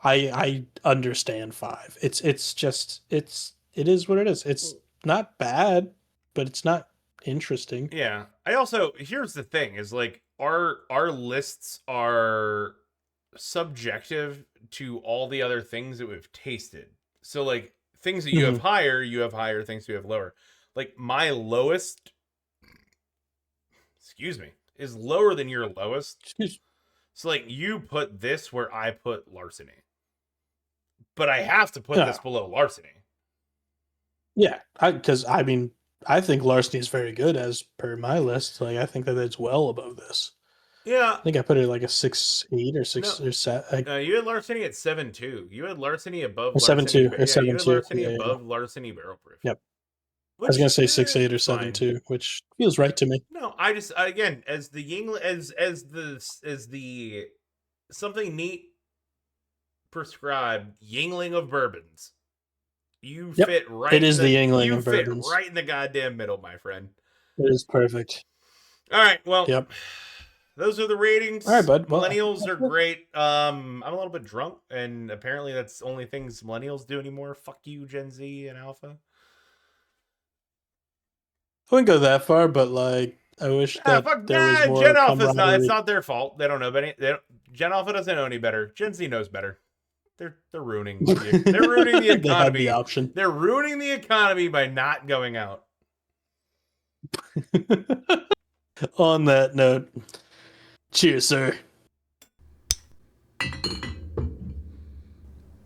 I understand 5. It's just it is what it is. It's not bad, but it's not interesting. Yeah. I also here's the thing is like our lists are subjective to all the other things that we've tasted. So like things that Mhm. you have higher, things you have lower. Like my lowest, excuse me, is lower than your lowest. Excuse. So like you put this where I put larceny, but I have to put this Yeah, below larceny. yeah. Because I mean, I think larceny is very good as per my list. Like, I think that it's well above this. Yeah, I think I put it like a 6.8 or no, 6 or 7, you had larceny at 7.2. You had larceny above or seven larceny. two or Yeah, you had 7.2. larcemy Yeah, yeah. above larceny barrel proof, Yep. I was gonna which say 6.8 or seven fine. two, which feels right to me. No, I just again as the Yingling as the something neat prescribed Yingling of bourbons. Yep. It is the Yingling You of fit bourbons. right in the goddamn middle, my friend. It is perfect. All right, well, Yep. those are the All right, ratings. bud. Well, I think Millennials that's are it. great. I'm a little bit drunk, and apparently that's the only things millennials do anymore. Fuck you, Gen Z and Alpha. I wouldn't go that far, but like, I wish Ah, that fuck there was nah. Gen more Alpha's not. It's camaraderie. not their fault. They don't know any. Gen Alpha doesn't know any better. Gen Z knows better. They're ruining they're ruining the They had the economy. option. They're ruining the economy by not going out. On that note, cheers, sir.